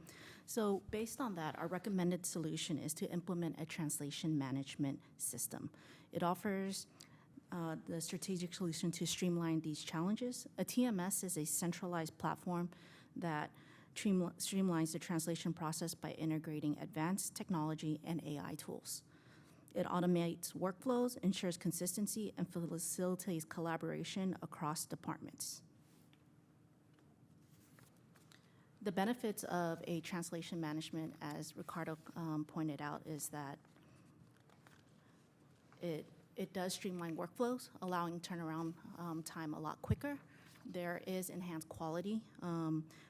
So based on that, our recommended solution is to implement a translation management system. It offers the strategic solution to streamline these challenges. A TMS is a centralized platform that streamlines the translation process by integrating advanced technology and AI tools. It automates workflows, ensures consistency, and facilitates collaboration across departments. The benefits of a translation management, as Ricardo pointed out, is that it does streamline workflows, allowing turnaround time a lot quicker. There is enhanced quality,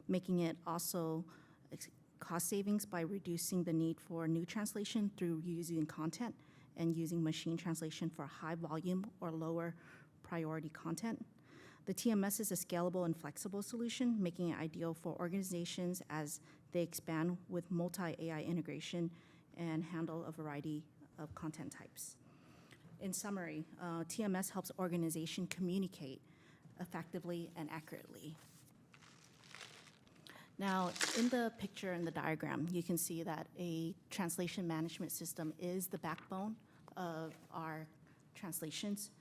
making it also cost savings by reducing the need for new translation through using content and using machine translation for high volume or lower priority content. The TMS is a scalable and flexible solution, making it ideal for organizations as they expand with multi-AI integration and handle a variety of content types. In summary, TMS helps organizations communicate effectively and accurately. Now, in the picture in the diagram, you can see that a translation management system is the backbone of our translations.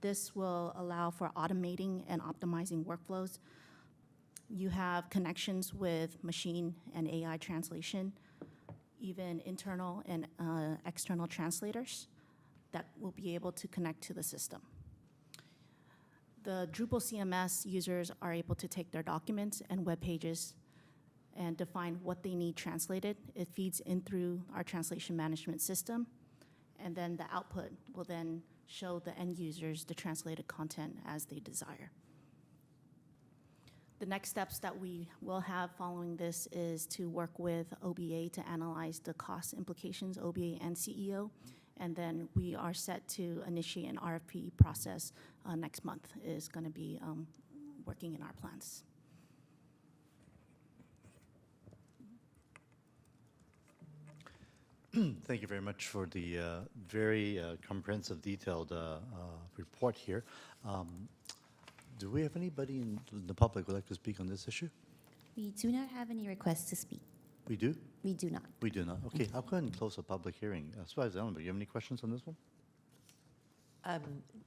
This will allow for automating and optimizing workflows. You have connections with machine and AI translation, even internal and external translators that will be able to connect to the system. The Drupal CMS users are able to take their documents and web pages and define what they need translated. It feeds in through our translation management system, and then the output will then show the end users the translated content as they desire. The next steps that we will have following this is to work with OBA to analyze the cost implications, OBA and CEO, and then we are set to initiate an RFP process next month is going to be working in our plans. Thank you very much for the very comprehensive, detailed report here. Do we have anybody in the public who would like to speak on this issue? We do not have any requests to speak. We do? We do not. We do not. Okay, I'll go ahead and close the public hearing. Supervisor Ellenberg, you have any questions on this one?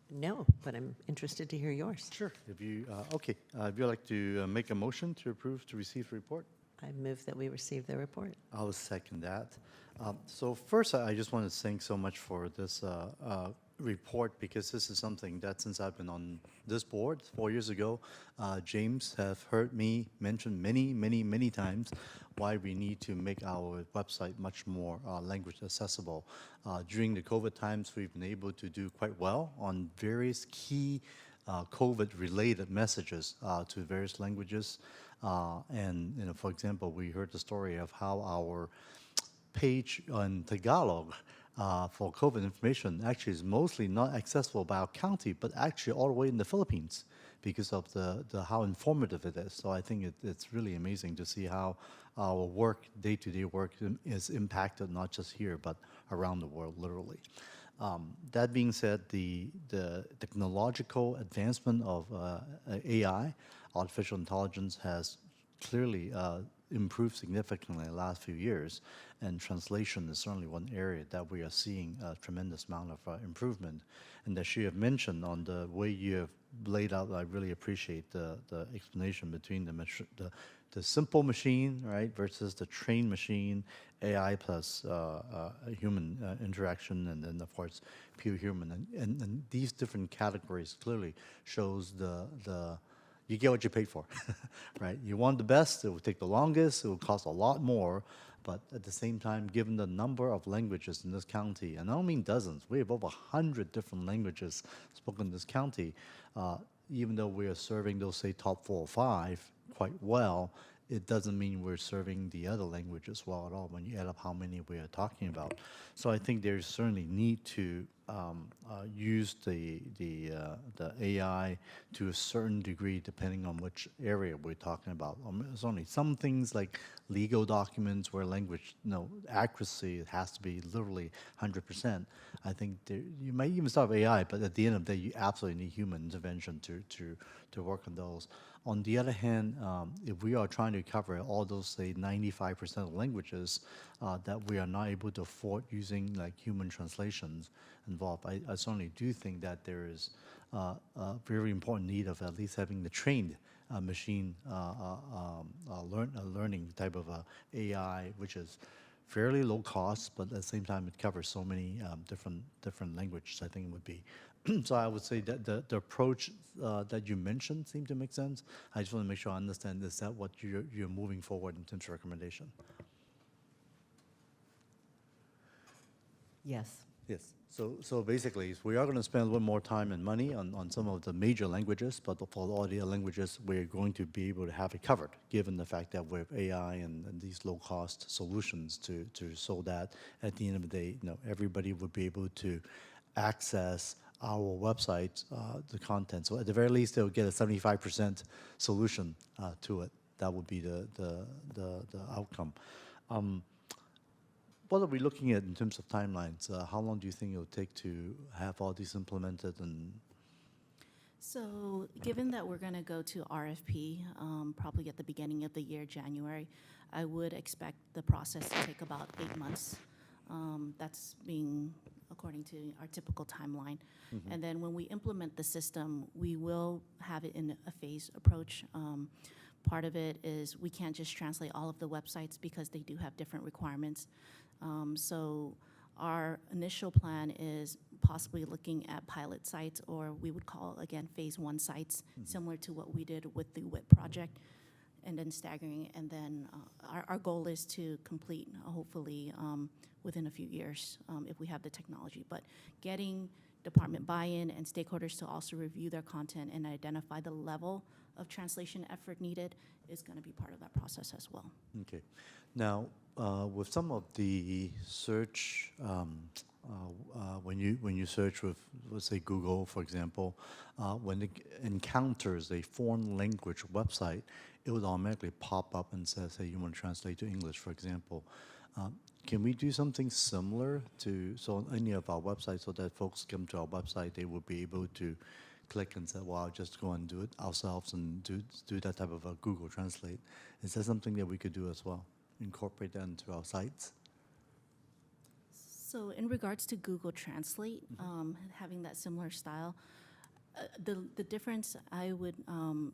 No, but I'm interested to hear yours. Sure. If you, if you'd like to make a motion to approve to receive the report? I move that we receive the report. I will second that. So first, I just want to thank so much for this report, because this is something that since I've been on this board 4 years ago, James have heard me mention many times why we need to make our website much more language accessible. During the COVID times, we've been able to do quite well on various key COVID-related messages to various languages. And, you know, for example, we heard the story of how our page on Tagalog for COVID information actually is mostly not accessible by our county, but actually all the way in the Philippines because of the how informative it is. So I think it's really amazing to see how our work, day-to-day work, is impacted not just here, but around the world, literally. That being said, the technological advancement of AI, artificial intelligence, has clearly improved significantly in the last few years, and translation is certainly one area that we are seeing a tremendous amount of improvement. And as you have mentioned, on the way you have laid out, I really appreciate the explanation between the simple machine, right, versus the trained machine, AI plus human interaction, and then of course pure human, and these different categories clearly shows the you get what you paid for, right? You want the best, it will take the longest, it will cost a lot more, but at the same time, given the number of languages in this county, and I don't mean dozens, we have over 100 different languages spoken in this county, even though we are serving those, say, top 4 or 5 quite well, it doesn't mean we're serving the other languages well at all when you add up how many we are talking about. So I think there's certainly need to use the AI to a certain degree, depending on which area we're talking about. There's only some things like legal documents where language, accuracy has to be literally 100%. I think you might even start with AI, but at the end of the day, you absolutely need human intervention to work on those. On the other hand, if we are trying to cover all those, say, 95% of languages that we are not able to afford using like human translations involved, I certainly do think that there is a very important need of at least having the trained machine learning type of AI, which is fairly low cost, but at the same time it covers so many different languages. I think it would be. So I would say that the approach that you mentioned seemed to make sense. I just want to make sure I understand, is that what you're moving forward in terms of recommendation? Yes. Yes. So basically, we are going to spend a little more time and money on some of the major languages, but for all the other languages, we're going to be able to have it covered, given the fact that we have AI and these low-cost solutions to so that at the end of the day, everybody would be able to access our website, the content. So at the very least, they'll get a 75% solution to it. That would be the outcome. What are we looking at in terms of timelines? How long do you think it will take to have all these implemented? And So given that we're going to go to RFP probably at the beginning of the year, January, I would expect the process to take about 8 months. That's being according to our typical timeline. And then when we implement the system, we will have it in a phased approach. Part of it is we can't just translate all of the websites because they do have different requirements. So our initial plan is possibly looking at pilot sites, or we would call, again, phase 1 sites, similar to what we did with the WIP project, and then staggering. And then our goal is to complete, hopefully, within a few years, if we have the technology. But getting department buy-in and stakeholders to also review their content and identify the level of translation effort needed is going to be part of that process as well. Okay. Now, with some of the search, when you search with, let's say, Google, for example, when it encounters a foreign language website, it would automatically pop up and says, hey, you want to translate to English, for example. Can we do something similar to, so on any of our websites, so that folks come to our website, they will be able to click and say, well, I'll just go and do it ourselves and do that type of a Google Translate. Is that something that we could do as well? Incorporate that into our sites? So in regards to Google Translate, having that similar style, the difference I would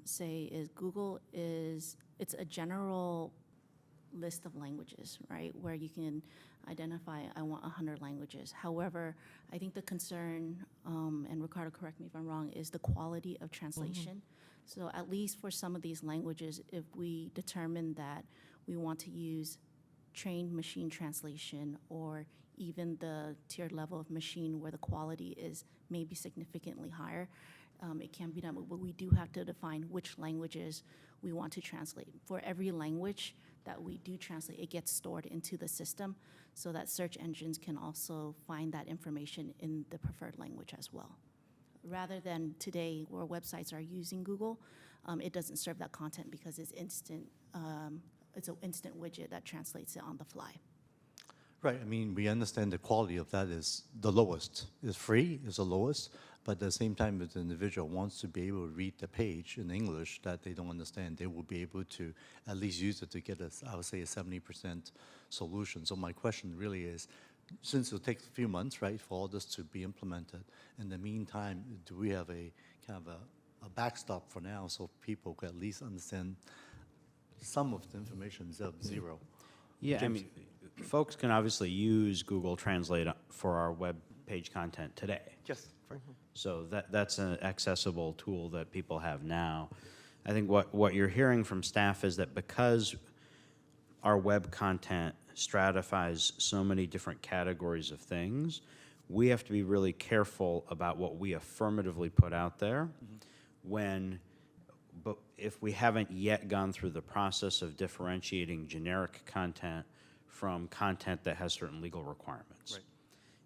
say is Google it's a general list of languages, right? Where you can identify, I want 100 languages. However, I think the concern, and Ricardo, correct me if I'm wrong, is the quality of translation. So at least for some of these languages, if we determine that we want to use trained machine translation, or even the tiered level of machine where the quality is maybe significantly higher, it can be done, but we do have to define which languages we want to translate. For every language that we do translate, it gets stored into the system so that search engines can also find that information in the preferred language as well. Rather than today where websites are using Google, it doesn't serve that content because it's instant. It's an instant widget that translates it on the fly. Right. I mean, we understand the quality of that is the lowest. It's free, it's the lowest, but at the same time, if the individual wants to be able to read the page in English that they don't understand, they will be able to at least use it to get I would say, a 70% solution. So my question really is, since it'll take a few months, right, for all this to be implemented, in the meantime, do we have a kind of a backstop for now so people can at least understand some of the information instead of zero? Yeah, I mean, folks can obviously use Google Translate for our web page content today. Yes. So that's an accessible tool that people have now. I think what you're hearing from staff is that because our web content stratifies so many different categories of things, we have to be really careful about what we affirmatively put out there but if we haven't yet gone through the process of differentiating generic content from content that has certain legal requirements. Right.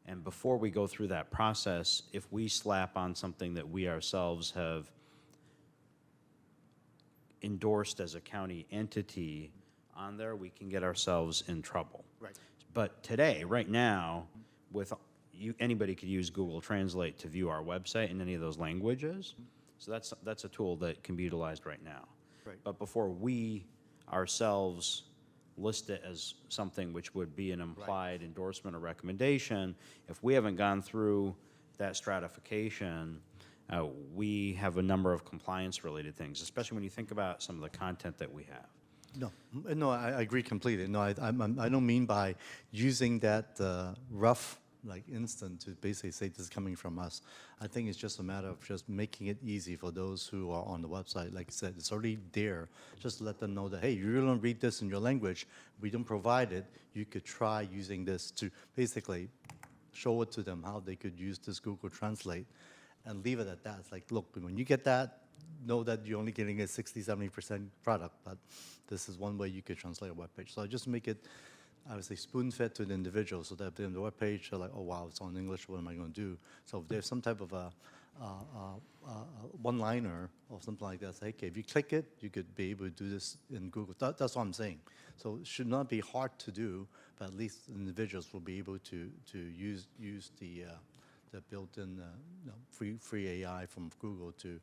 And before we go through that process, if we slap on something that we ourselves have endorsed as a county entity on there, we can get ourselves in trouble. Right. But today, right now, anybody could use Google Translate to view our website in any of those languages. So that's a tool that can be utilized right now. Right. But before we ourselves list it as something which would be an implied endorsement or recommendation, if we haven't gone through that stratification, we have a number of compliance-related things, especially when you think about some of the content that we have. No, I agree completely. No, I don't mean by using that rough instant to basically say this is coming from us. I think it's just a matter of just making it easy for those who are on the website. Like I said, it's already there. Just let them know that, hey, you don't read this in your language. We don't provide it. You could try using this to basically show it to them how they could use this Google Translate and leave it at that. It's like, look, when you get that, know that you're only getting a 60-70% product, but this is one way you could translate a web page. So I just make it, I would say, spoon-fed to the individual so that if they're on the web page, they're like, oh, wow, it's on English, what am I going to do? So if there's some type of a one-liner or something like that, say, okay, if you click it, you could be able to do this in Google. That's what I'm saying. So it should not be hard to do, but at least individuals will be able to use the built-in free AI from Google to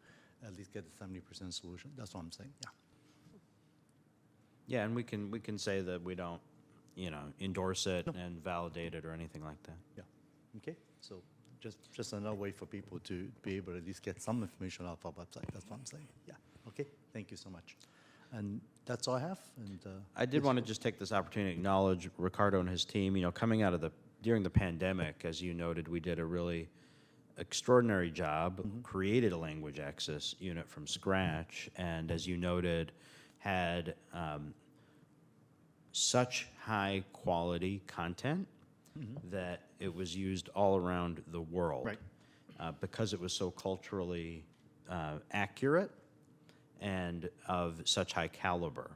at least get a 70% solution. That's what I'm saying. Yeah. Yeah, and we can say that we don't endorse it and validate it or anything like that. Yeah, okay, so just another way for people to be able to at least get some information off our website, that's what I'm saying, yeah, okay, thank you so much. And that's all I have, and. I did want to just take this opportunity to acknowledge Ricardo and his team. Coming out of during the pandemic, as you noted, we did a really extraordinary job, created a language access unit from scratch, and as you noted, had such high quality content that it was used all around the world. Right. Because it was so culturally accurate and of such high caliber.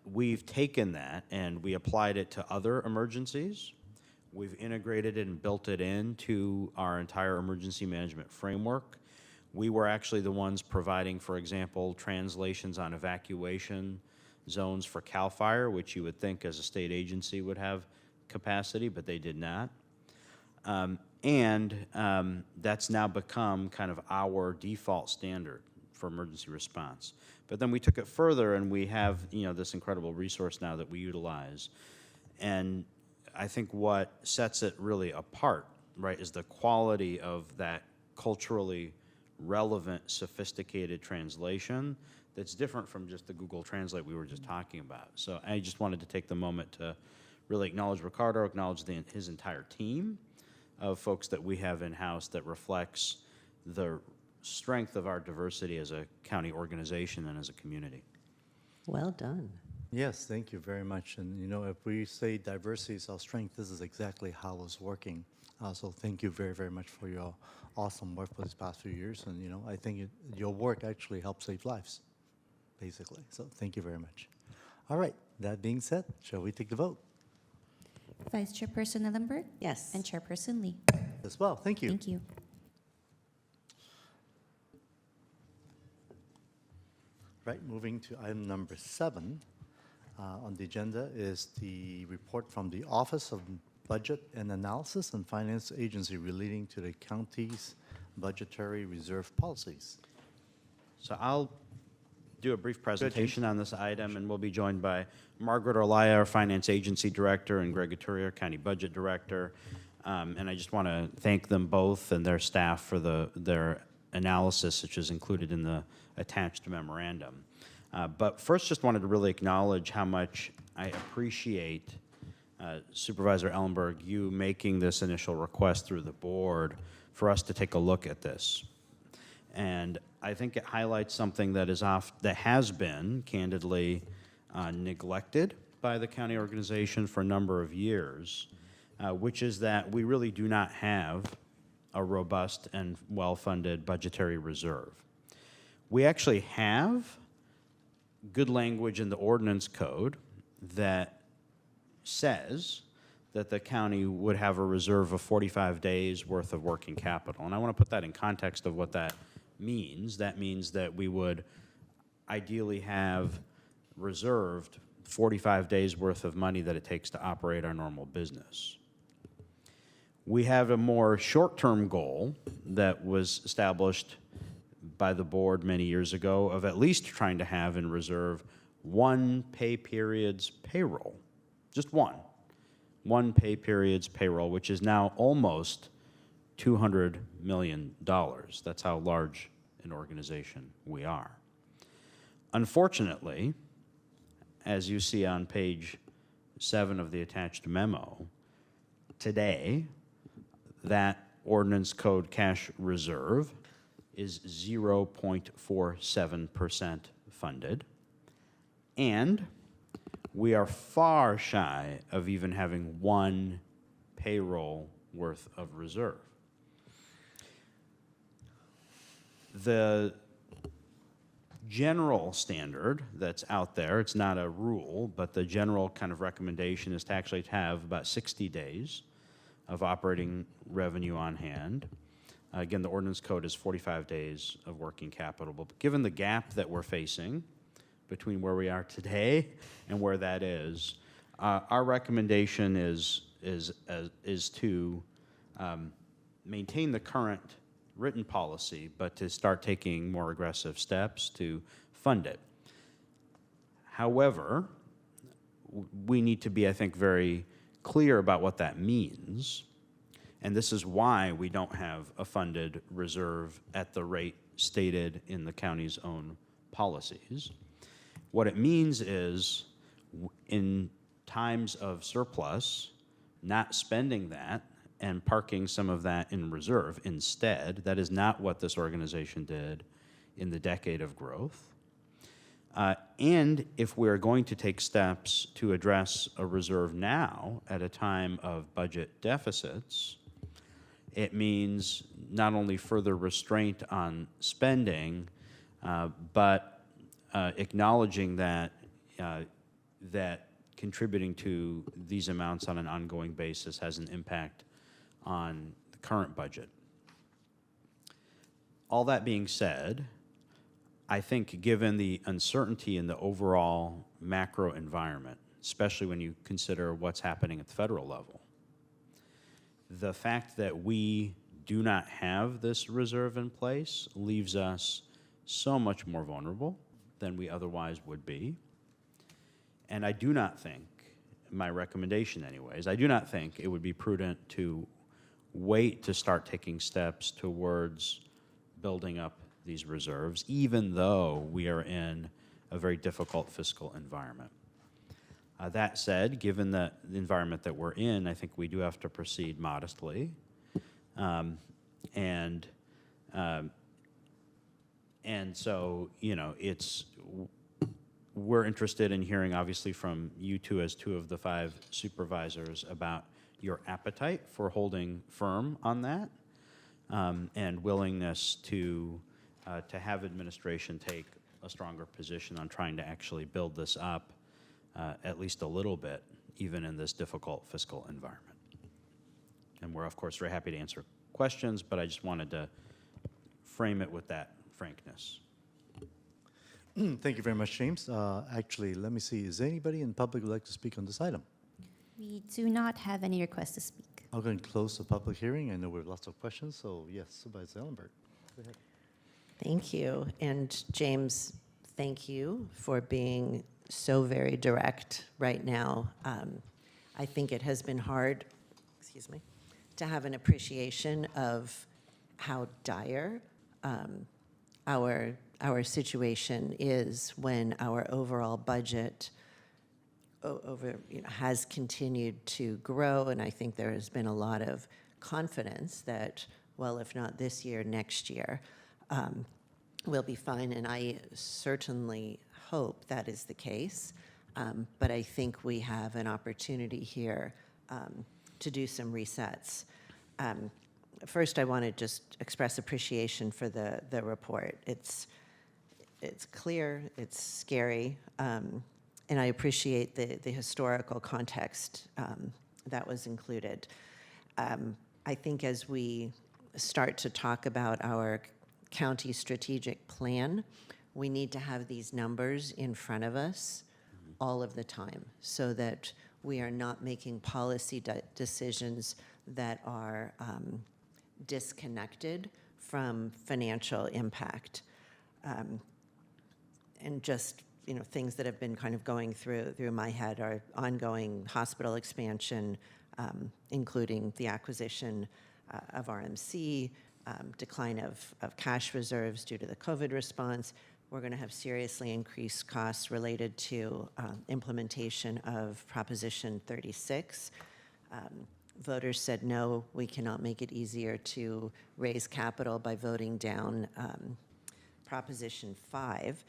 We've taken that and we applied it to other emergencies. We've integrated it and built it into our entire emergency management framework. We were actually the ones providing, for example, translations on evacuation zones for CAL FIRE, which you would think as a state agency would have capacity, but they did not. That's now become kind of our default standard for emergency response. But then we took it further and we have, this incredible resource now that we utilize. And I think what sets it really apart, right, is the quality of that culturally relevant, sophisticated translation that's different from just the Google Translate we were just talking about. So I just wanted to take the moment to really acknowledge Ricardo, acknowledge his entire team of folks that we have in-house that reflects the strength of our diversity as a county organization and as a community. Well done. Yes, thank you very much. And if we say diversity is our strength, this is exactly how it's working. So thank you very, very much for your awesome work for these past few years. And I think your work actually helps save lives, basically. So thank you very much. All right, that being said, shall we take the vote? Vice Chairperson Ellenberg? Yes. And Chairperson Lee? As well, thank you. Thank you. Right, moving to item number 7 on the agenda is the report from the Office of Budget and Analysis and Finance Agency relating to the county's budgetary reserve policies. So I'll do a brief presentation on this item, and we'll be joined by Margaret Orlaya, our Finance Agency Director, and Greg Aturier, County Budget Director. And I just want to thank them both and their staff for their analysis, which is included in the attached memorandum. But first, just wanted to really acknowledge how much I appreciate Supervisor Ellenberg, you making this initial request through the board for us to take a look at this. And I think it highlights something that has been, candidly, neglected by the county organization for a number of years, which is that we really do not have a robust and well-funded budgetary reserve. We actually have good language in the ordinance code that says that the county would have a reserve of 45 days worth of working capital. And I want to put that in context of what that means. That means that we would ideally have reserved 45 days worth of money that it takes to operate our normal business. We have a more short-term goal that was established by the board many years ago of at least trying to have in reserve one pay period's payroll. Just one pay period's payroll, which is now almost $200 million. That's how large an organization we are. Unfortunately, as you see on page 7 of the attached memo, today, that ordinance code cash reserve is 0.47% funded, and we are far shy of even having one payroll worth of reserve. The general standard that's out there, it's not a rule, but the general kind of recommendation is to actually have about 60 days of operating revenue on hand. Again, the ordinance code is 45 days of working capital. But given the gap that we're facing between where we are today and where that is, our recommendation is to maintain the current written policy, but to start taking more aggressive steps to fund it. However, we need to be, I think, very clear about what that means. And this is why we don't have a funded reserve at the rate stated in the county's own policies. What it means is, in times of surplus, not spending that and parking some of that in reserve instead. That is not what this organization did in the decade of growth. And if we're going to take steps to address a reserve now at a time of budget deficits, it means not only further restraint on spending, but acknowledging that that contributing to these amounts on an ongoing basis has an impact on the current budget. All that being said, I think given the uncertainty in the overall macro environment, especially when you consider what's happening at the federal level, the fact that we do not have this reserve in place leaves us so much more vulnerable than we otherwise would be. And I do not think, my recommendation anyways, I do not think it would be prudent to wait to start taking steps towards building up these reserves, even though we are in a very difficult fiscal environment. That said, given the environment that we're in, I think we do have to proceed modestly. And so, you know, we're interested in hearing, obviously, from you two as two of the 5 supervisors about your appetite for holding firm on that, and willingness to have administration take a stronger position on trying to actually build this up at least a little bit, even in this difficult fiscal environment. And we're, of course, very happy to answer questions, but I just wanted to frame it with that frankness. Thank you very much, James. Actually, let me see. Is anybody in the public who would like to speak on this item? We do not have any requests to speak. I'm going to close the public hearing. I know we have lots of questions, so yes, Supervisor Ellenberg. Go ahead. Thank you. And James, thank you for being so very direct right now. I think it has been hard, excuse me, to have an appreciation of how dire our situation is when our overall budget has continued to grow, and I think there has been a lot of confidence that, well, if not this year, next year, we'll be fine, and I certainly hope that is the case, but I think we have an opportunity here to do some resets. First, I want to just express appreciation for the report. It's clear, it's scary, and I appreciate the historical context that was included. I think as we start to talk about our county strategic plan, we need to have these numbers in front of us all of the time so that we are not making policy decisions that are disconnected from financial impact. And just, you know, things that have been kind of going through my head are ongoing hospital expansion, including the acquisition of RMC, decline of cash reserves due to the COVID response. We're going to have seriously increased costs related to implementation of Proposition 36. Voters said, no, we cannot make it easier to raise capital by voting down Proposition 5.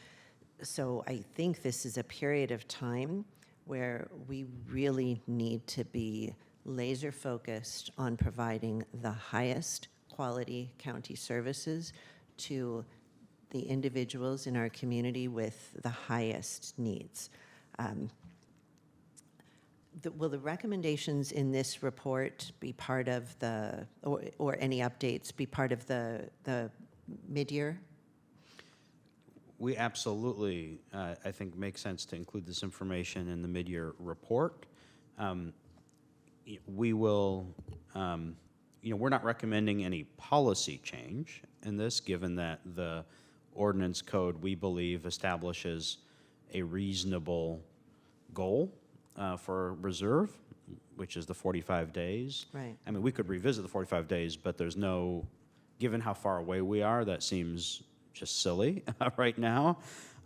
So I think this is a period of time where we really need to be laser focused on providing the highest quality county services to the individuals in our community with the highest needs. Will the recommendations in this report be part of the, or any updates be part of the mid-year? We absolutely, I think, make sense to include this information in the mid-year report. We will, we're not recommending any policy change in this, given that the ordinance code, we believe, establishes a reasonable goal for reserve, which is the 45 days. Right. I mean, we could revisit the 45 days, but there's no, given how far away we are, that seems just silly right now.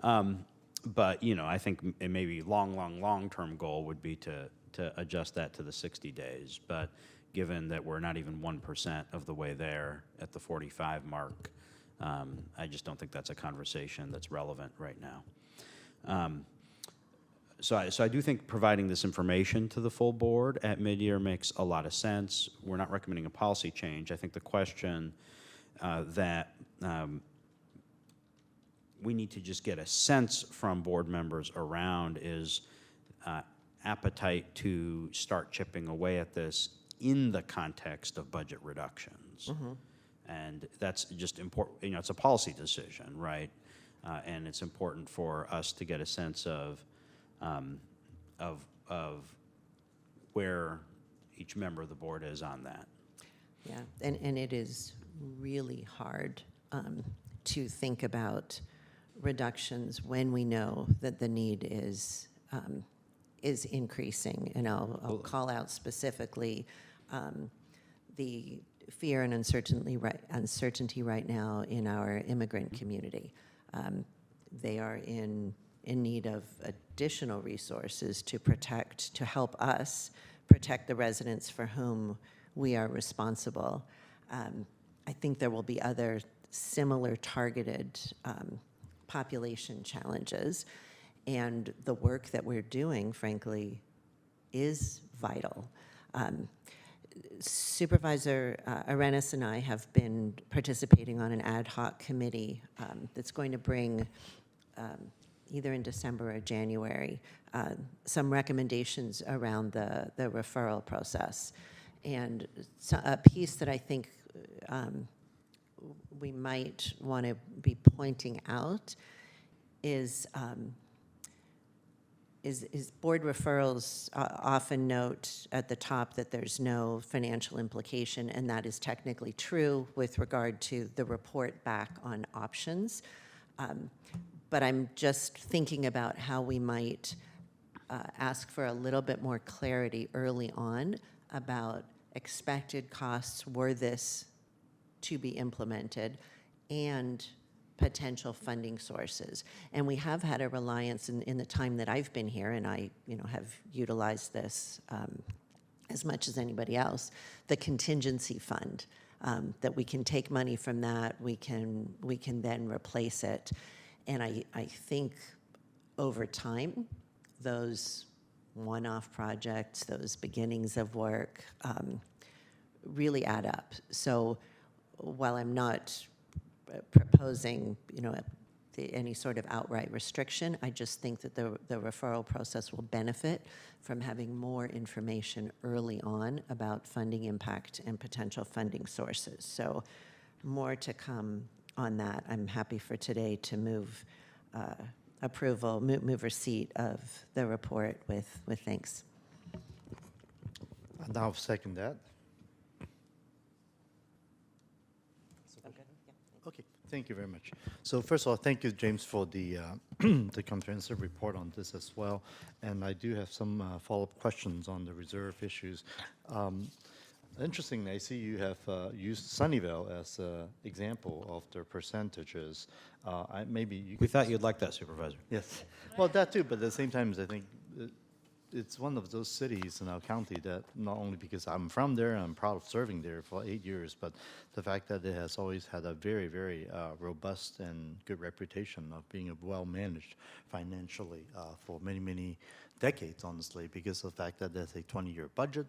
But, you know, I think it maybe long-term goal would be to adjust that to the 60 days. But given that we're not even 1% of the way there at the 45 mark, I just don't think that's a conversation that's relevant right now. So I do think providing this information to the full board at mid-year makes a lot of sense. We're not recommending a policy change. I think the question that we need to just get a sense from board members around is appetite to start chipping away at this in the context of budget reductions. And that's just important, you know, it's a policy decision, right? And it's important for us to get a sense of where each member of the board is on that. Yeah, and it is really hard to think about reductions when we know that the need is increasing. And I'll call out specifically the fear and uncertainty right now in our immigrant community. They are in need of additional resources to help us protect the residents for whom we are responsible. I think there will be other similar targeted population challenges, and the work that we're doing, frankly, is vital. Supervisor Arenas and I have been participating on an ad hoc committee that's going to bring, either in December or January, some recommendations around the referral process. And so a piece that I think we might want to be pointing out is board referrals often note at the top that there's no financial implication, and that is technically true with regard to the report back on options. But I'm just thinking about how we might ask for a little bit more clarity early on about expected costs were this to be implemented and potential funding sources. And we have had a reliance in the time that I've been here, and I have utilized this as much as anybody else, the contingency fund, that we can take money from that, we can then replace it. And I think over time, those one-off projects, those beginnings of work really add up. So while I'm not proposing, any sort of outright restriction, I just think that the referral process will benefit from having more information early on about funding impact and potential funding sources. So more to come on that. I'm happy for today to move receipt of the report with thanks. And I'll second that. Okay, thank you very much. So first of all, thank you, James, for the the comprehensive report on this as well. And I do have some follow-up questions on the reserve issues. Interestingly, I see you have used Sunnyvale as an example of their percentages. Maybe you We could. thought you'd like that, Supervisor. Yes. Well, that too, but at the same time, I think it's one of those cities in our county that not only because I'm from there, I'm proud of serving there for 8 years, but the fact that it has always had a very, very robust and good reputation of being well-managed financially for many, many decades, honestly, because of the fact that there's a 20-year budget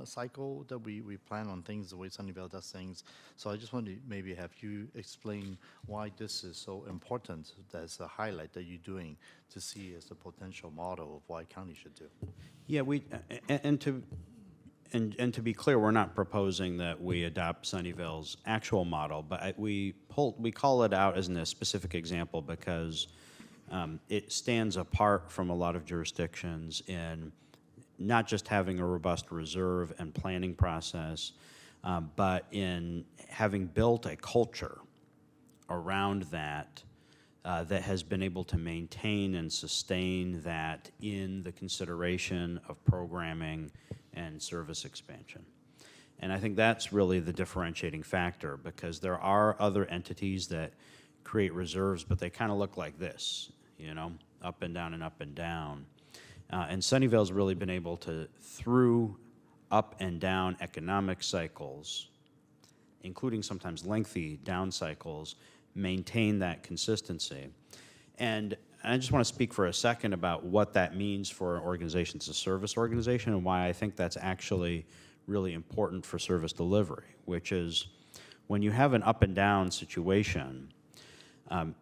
cycle that we plan on things the way Sunnyvale does things. So I just want to maybe have you explain why this is so important as a highlight that you're doing to see as a potential model of what county should do. Yeah, and to be clear, we're not proposing that we adopt Sunnyvale's actual model, but we call it out as a specific example because it stands apart from a lot of jurisdictions in not just having a robust reserve and planning process, but in having built a culture around that that has been able to maintain and sustain that in the consideration of programming and service expansion. And I think that's really the differentiating factor, because there are other entities that create reserves, but they kind of look like this, you know, up and down and up and down. And Sunnyvale's really been able to, through up and down economic cycles, including sometimes lengthy down cycles, maintain that consistency. And I just want to speak for a second about what that means for an organization as a service organization, and why I think that's actually really important for service delivery, which is when you have an up and down situation,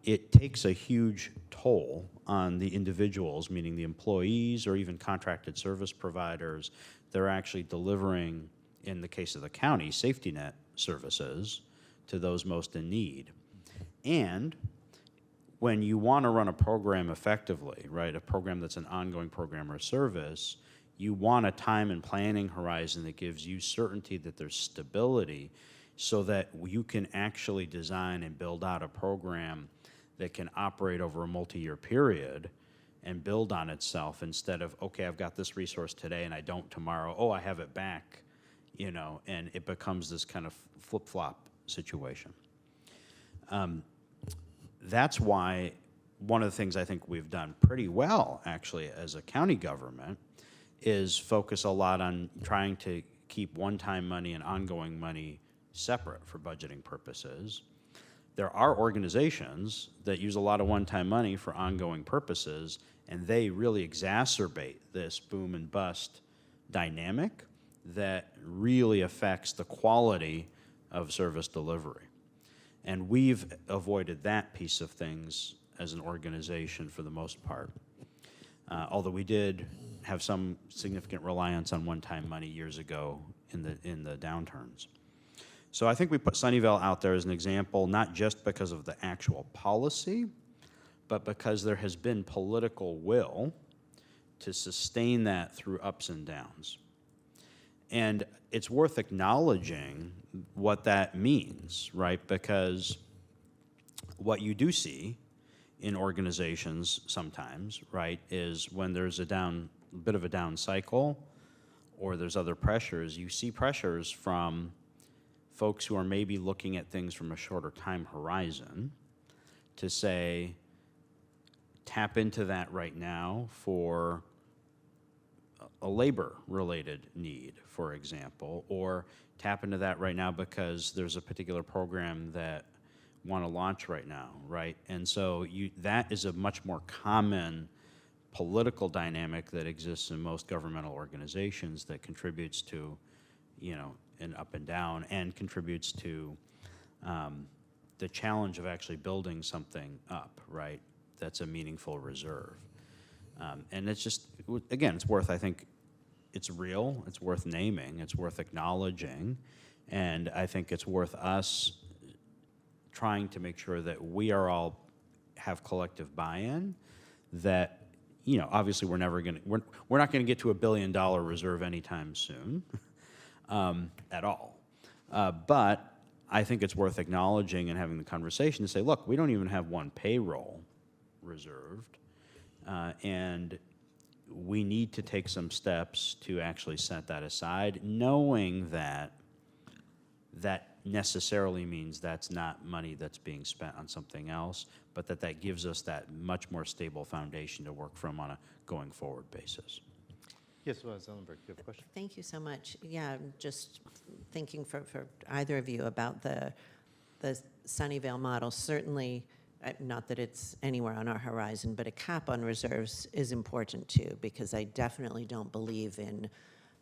it takes a huge toll on the individuals, meaning the employees or even contracted service providers. They're actually delivering, in the case of the county, safety net services to those most in need. And when you want to run a program effectively, right, a program that's an ongoing program or service, you want a time and planning horizon that gives you certainty that there's stability, so that you can actually design and build out a program that can operate over a multi-year period and build on itself, instead of, okay, I've got this resource today and I don't tomorrow, oh, I have it back, you know, and it becomes this kind of flip-flop situation. That's why one of the things I think we've done pretty well, actually, as a county government, is focus a lot on trying to keep one-time money and ongoing money separate for budgeting purposes. There are organizations that use a lot of one-time money for ongoing purposes, and they really exacerbate this boom and bust dynamic that really affects the quality of service delivery. And we've avoided that piece of things as an organization for the most part. Although we did have some significant reliance on one-time money years ago in the downturns. So I think we put Sunnyvale out there as an example, not just because of the actual policy, but because there has been political will to sustain that through ups and downs. And it's worth acknowledging what that means, right? Because what you do see in organizations sometimes, right, is when there's a bit of a down cycle, or there's other pressures, you see pressures from folks who are maybe looking at things from a shorter time horizon to say, tap into that right now for a labor-related need, for example, or tap into that right now because there's a particular program that want to launch right now, right? And so that is a much more common political dynamic that exists in most governmental organizations that contributes to, you know, an up and down, and contributes to the challenge of actually building something up, right? That's a meaningful reserve. And it's just, again, it's worth, I think, it's real, it's worth naming, it's worth acknowledging, and I think it's worth us trying to make sure that we are all have collective buy-in, that, you know, obviously we're not gonna get to $1 billion reserve anytime soon, at all. But I think it's worth acknowledging and having the conversation to say, look, we don't even have one payroll reserved, and we need to take some steps to actually set that aside, knowing that that necessarily means that's not money that's being spent on something else, but that gives us that much more stable foundation to work from on a going forward basis. Yes, Zellenberg, you have a question? Thank you so much. Yeah, I'm just thinking for either of you about the Sunnyvale model. Certainly, not that it's anywhere on our horizon, but a cap on reserves is important too, because I definitely don't believe in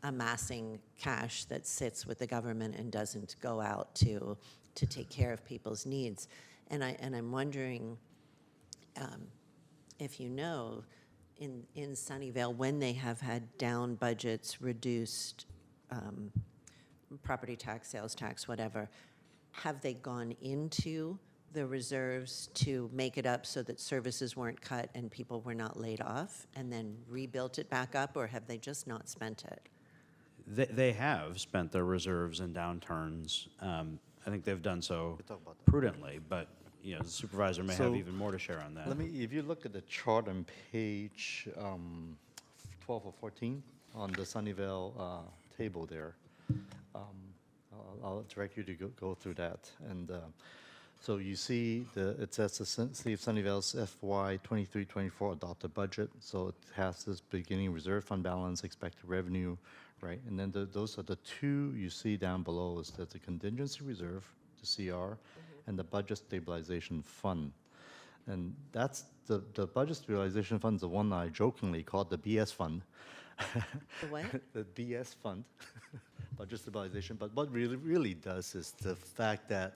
amassing cash that sits with the government and doesn't go out to take care of people's needs. And I'm wondering if you know, in Sunnyvale, when they have had down budgets, reduced property tax, sales tax, whatever, have they gone into the reserves to make it up so that services weren't cut and people were not laid off, and then rebuilt it back up, or have they just not spent it? They have spent their reserves in downturns. I think they've done so prudently, but you know, the supervisor may have So, even more to share on that. Let me, if you look at the chart on page 12 or 14 on the Sunnyvale table there, I'll direct you to go through that. And so you see it says the City of Sunnyvale's FY 23-24 adopted budget. So it has this beginning reserve fund balance, expected revenue, right? And then those are the two you see down below is that the contingency reserve, the CR, and the budget stabilization fund. And that's the budget stabilization fund is the one I jokingly called the BS fund. The what? The BS fund, budget stabilization. But what really does is the fact that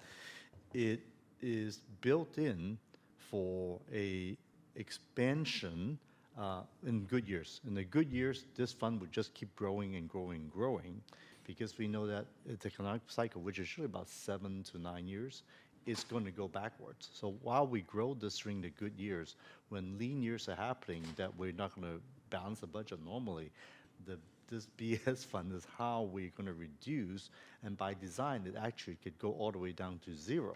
it is built in for a expansion in good years. In the good years, this fund would just keep growing and growing and growing, because we know that the economic cycle, which is usually about 7 to 9 years, is going to go backwards. So while we grow this during the good years, when lean years are happening that we're not going to balance the budget normally, this BS fund is how we're going to reduce, and by design, it actually could go all the way down to zero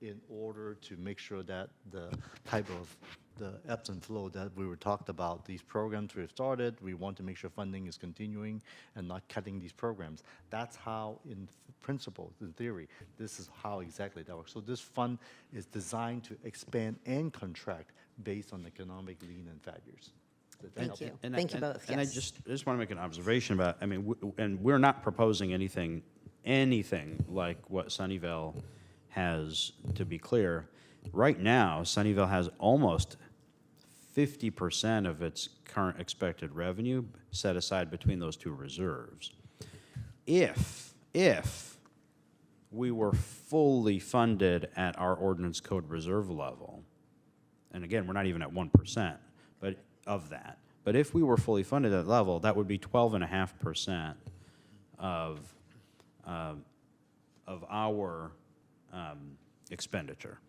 in order to make sure that the type of the ebbs and flow that we were talked about, these programs we've started, we want to make sure funding is continuing and not cutting these programs. That's how, in principle, in theory, this is how exactly that works. So this fund is designed to expand and contract based on economic lean and fat years. Does that Thank help? you. And Thank you both, And I yes. just want to make an observation about, I mean, and we're not proposing anything like what Sunnyvale has, to be clear. Right now, Sunnyvale has almost 50% of its current expected revenue set aside between those two reserves. If we were fully funded at our ordinance code reserve level, and again, we're not even at 1%, but of that. But if we were fully funded at that level, that would be 12.5% of our expenditure.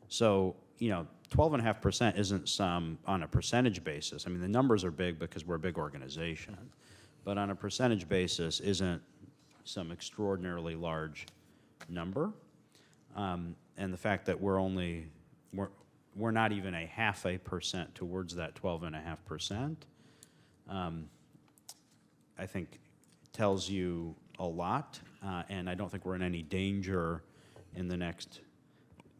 So, you know, 12.5% isn't some on a percentage basis. I mean, the numbers are big because we're a big organization, but on a percentage basis isn't some extraordinarily large number. And the fact that we're not even a 0.5% towards that 12.5%, I think tells you a lot, and I don't think we're in any danger in the next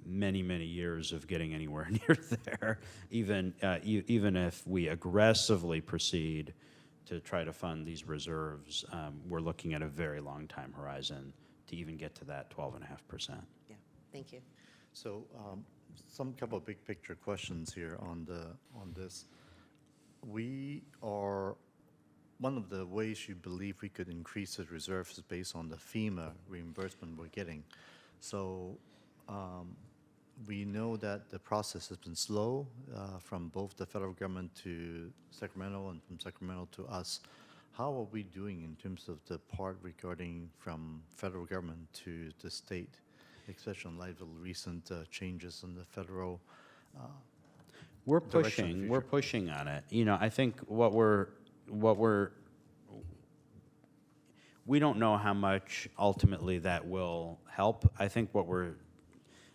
many years of getting anywhere near there, even if we aggressively proceed to try to fund these reserves. We're looking at a very long time horizon to even get to that 12.5%. Yeah, thank you. So some couple of big picture questions here on this. One of the ways you believe we could increase the reserves is based on the FEMA reimbursement we're getting. So we know that the process has been slow from both the federal government to Sacramento and from Sacramento to us. How are we doing in terms of the part regarding from federal government to the state, especially in light of the recent changes in the federal We're direction of the pushing. future? We're pushing on it. You know, I think we don't know how much ultimately that will help. I think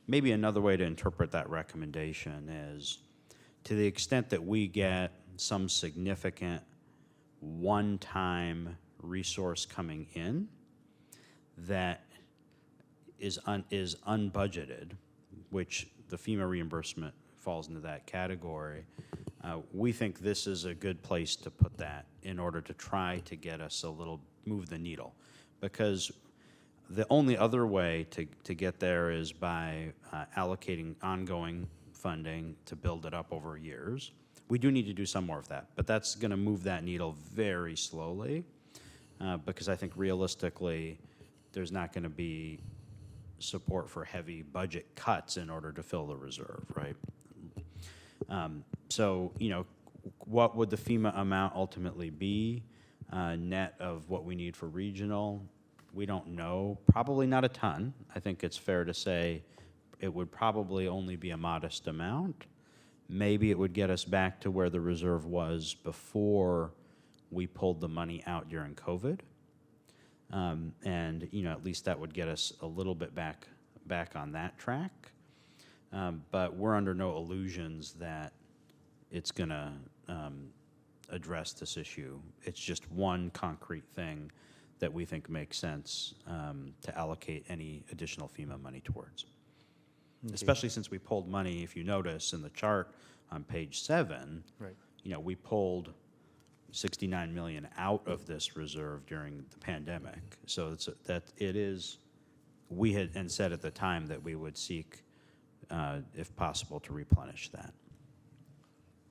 maybe another way to interpret that recommendation is, to the extent that we get some significant one-time resource coming in that is unbudgeted, which the FEMA reimbursement falls into that category, we think this is a good place to put that in order to try to get us move the needle. Because the only other way to get there is by allocating ongoing funding to build it up over years. We do need to do some more of that, but that's going to move that needle very slowly, because I think realistically there's not going to be support for heavy budget cuts in order to fill the reserve, right? So, you know, what would the FEMA amount ultimately be, net of what we need for regional? We don't know. Probably not a ton. I think it's fair to say it would probably only be a modest amount. Maybe it would get us back to where the reserve was before we pulled the money out during COVID. And, you know, at least that would get us a little bit back on that track. But we're under no illusions that it's going to address this issue. It's just one concrete thing that we think makes sense to allocate any additional FEMA money towards. Okay. Especially since we pulled money, if you notice in the chart on page 7, Right. you know, we pulled 69 million out of this reserve during the pandemic. So we had and said at the time that we would seek, if possible, to replenish that.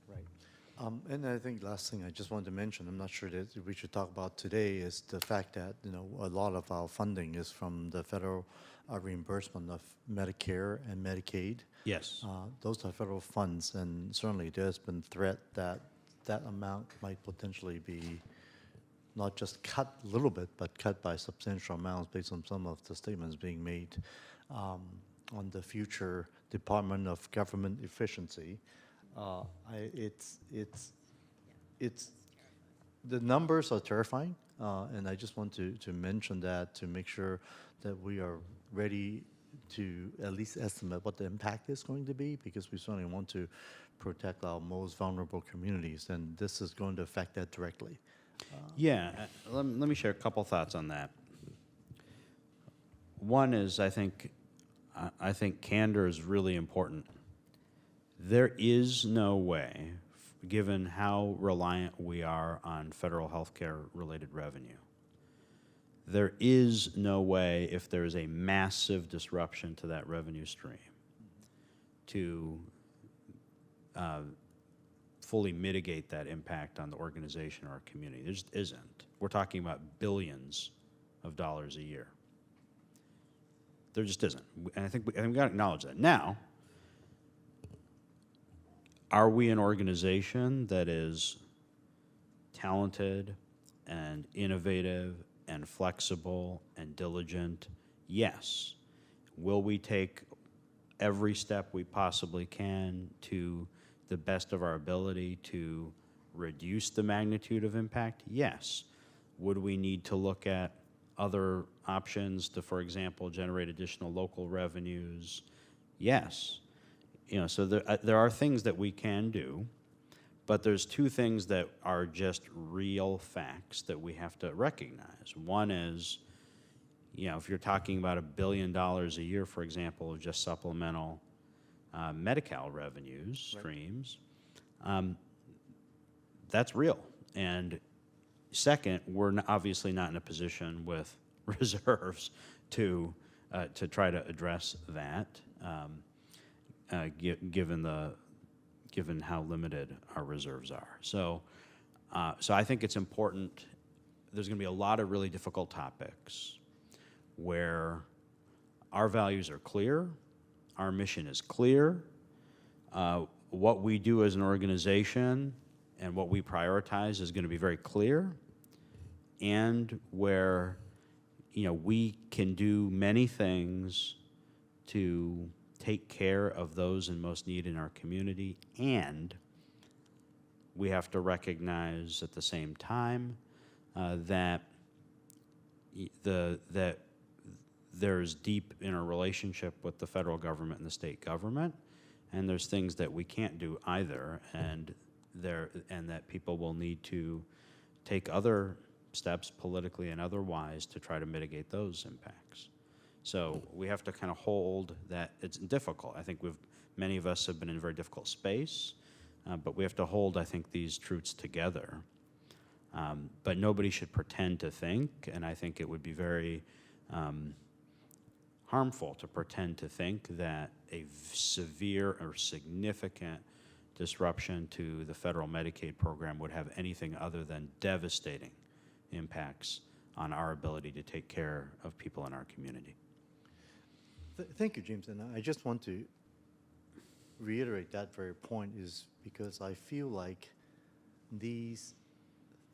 Right. And I think last thing I just wanted to mention, I'm not sure that we should talk about today, is the fact that, you know, a lot of our funding is from the federal reimbursement of Medicare and Medicaid. Yes. Those are federal funds, and certainly there's been threat that that amount might potentially be not just cut a little bit, but cut by substantial amounts based on some of the statements being made on the future Department of Government Efficiency. The numbers are terrifying, and I just want to mention that to make sure that we are ready to at least estimate what the impact is going to be, because we certainly want to protect our most vulnerable communities, and this is going to affect that directly. Yeah, let me share a couple thoughts on that. One is I think candor is really important. There is no way, given how reliant we are on federal healthcare related revenue, there is no way, if there is a massive disruption to that revenue stream, to fully mitigate that impact on the organization or our community. There just isn't. We're talking about billions of dollars a year. There just isn't. And I think we got to acknowledge that. Now, are we an organization that is talented and innovative and flexible and diligent? Yes. Will we take every step we possibly can to the best of our ability to reduce the magnitude of impact? Yes. Would we need to look at other options to, for example, generate additional local revenues? Yes. You know, so there are things that we can do, but there's two things that are just real facts that we have to recognize. One is, you know, if you're talking about $1 billion a year, for example, of just supplemental Medi-Cal revenues streams, that's real. And second, we're obviously not in a position with reserves to try to address that, given how limited our reserves are. So I think it's important. There's going to be a lot of really difficult topics where our values are clear, our mission is clear, what we do as an organization and what we prioritize is going to be very clear, and where, you know, we can do many things to take care of those in most need in our community, and we have to recognize at the same time that there's deep interrelationship with the federal government and the state government, and there's things that we can't do either, and that people will need to take other steps politically and otherwise to try to mitigate those impacts. So we have to kind of hold that. It's difficult. I think many of us have been in a very difficult space, but we have to hold, I think, these truths together. But nobody should pretend to think, and I think it would be very harmful to pretend to think that a severe or significant disruption to the federal Medicaid program would have anything other than devastating impacts on our ability to take care of people in our community. Thank you, James. And I just want to reiterate that very point, is because I feel like these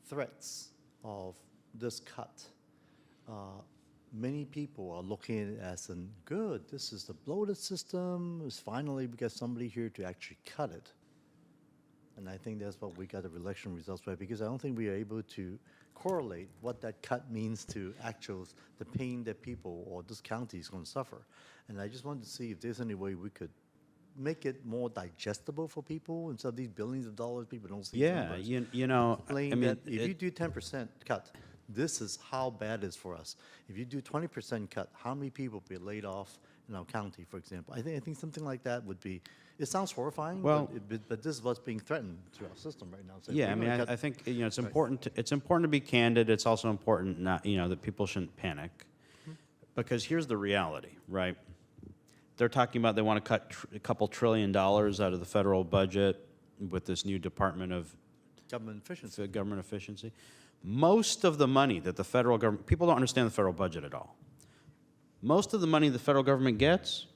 threats of this cut, many people are looking at it as an good, this is the bloated system, it's finally we got somebody here to actually cut it. And I think that's what we got the election results by, because I don't think we are able to correlate what that cut means to the pain that people or this county is going to suffer. And I just wanted to see if there's any way we could make it more digestible for people instead of these billions of dollars people don't see? Yeah, numbers? you know, I Explain mean, that if you do 10% cut, this is how bad it is for us. If you do 20% cut, how many people will be laid off in our county, for example? I think something like that would be, it sounds horrifying, Well- but this is what's being threatened to our system right now. So if yeah, we're I mean, gonna cut- I think, you know, it's Right. important to be candid. It's also important not, you know, that people shouldn't panic. Because here's the reality, right? They're talking about they want to cut a couple $1 trillion out of the federal budget with this new Department of Government efficiency. Government Efficiency. Most of the money that the federal government, people don't understand the federal budget at all. Most of the money the federal government gets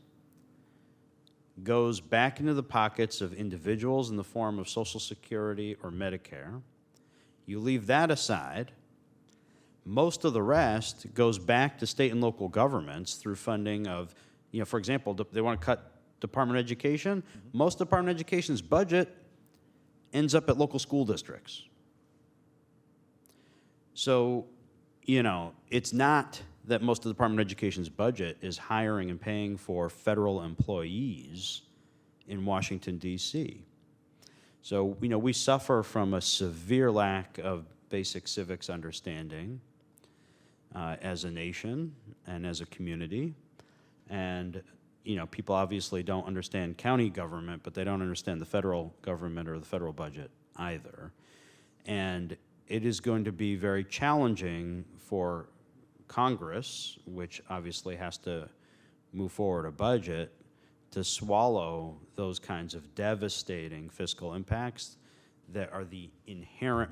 goes back into the pockets of individuals in the form of Social Security or Medicare. You leave that aside, most of the rest goes back to state and local governments through funding of, you know, for example, they want to cut Department of Education. Most Department of Education's budget ends up at local school districts. So, you know, it's not that most of the Department of Education's budget is hiring and paying for federal employees in Washington, D.C. So, you know, we suffer from a severe lack of basic civics understanding as a nation and as a community. And, you know, people obviously don't understand county government, but they don't understand the federal government or the federal budget either. And it is going to be very challenging for Congress, which obviously has to move forward a budget, to swallow those kinds of devastating fiscal impacts that are the inherent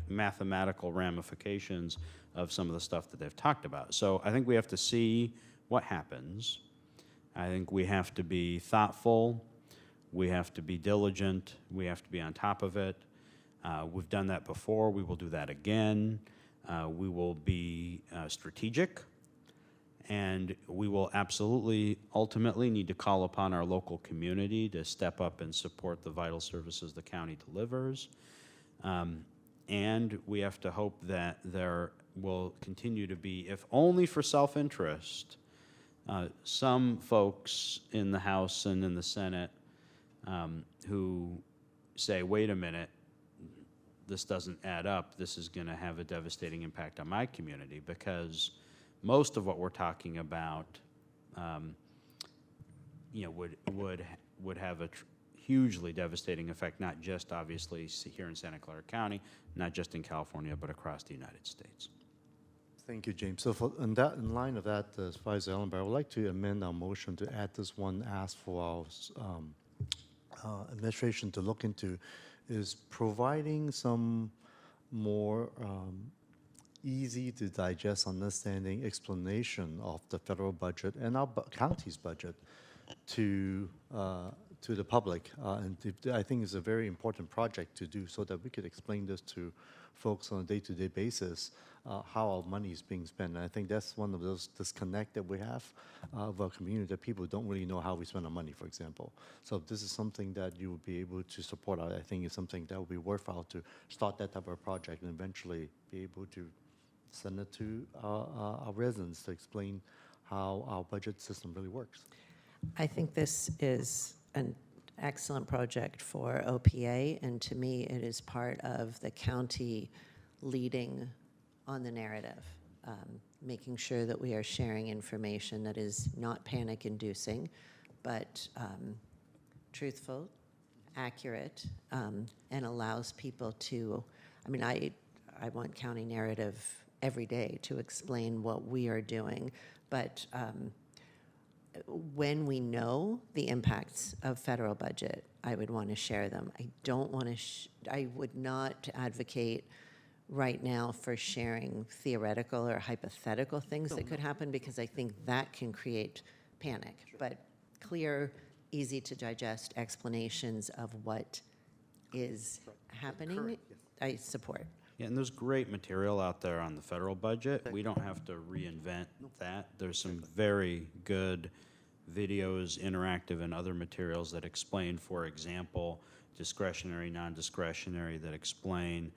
mathematical ramifications of some of the stuff that they've talked about. So I think we have to see what happens. I think we have to be thoughtful. We have to be diligent. We have to be on top of it. We've done that before. We will do that again. We will be strategic. And we will absolutely, ultimately, need to call upon our local community to step up and support the vital services the county delivers. And we have to hope that there will continue to be, if only for self-interest, some folks in the House and in the Senate who say, wait a minute, this doesn't add up. This is going to have a devastating impact on my community, because most of what we're talking about, you know, would have a hugely devastating effect, not just obviously here in Santa Clara County, not just in California, but across the United States. Thank you, James. So in line of that, Supervisor Ellenberg, I would like to amend our motion to add this one ask for our administration to look into, is providing some more easy to digest, understanding explanation of the federal budget and our county's budget to the public. I think it's a very important project to do, so that we could explain this to folks on a day-to-day basis, how our money is being spent. And I think that's one of those disconnect that we have of our community, that people don't really know how we spend our money, for example. So if this is something that you would be able to support, I think it's something that would be worthwhile to start that type of project and eventually be able to send it to our residents to explain how our budget system really works. I think this is an excellent project for OPA, and to me, it is part of the county leading on the narrative, making sure that we are sharing information that is not panic-inducing, but truthful, accurate, and allows people to, I mean, I want county narrative every day to explain what we are doing, but when we know the impacts of federal budget, I would want to share them. I don't want to, I would not advocate right now for sharing theoretical or hypothetical things that could happen, because I think that can create panic. But clear, easy to digest explanations of what is happening, I support. Yeah, and there's great material out there on the federal budget. We don't have to reinvent that. There's some very good videos, interactive, and other materials that explain, for example, discretionary, non-discretionary, that explain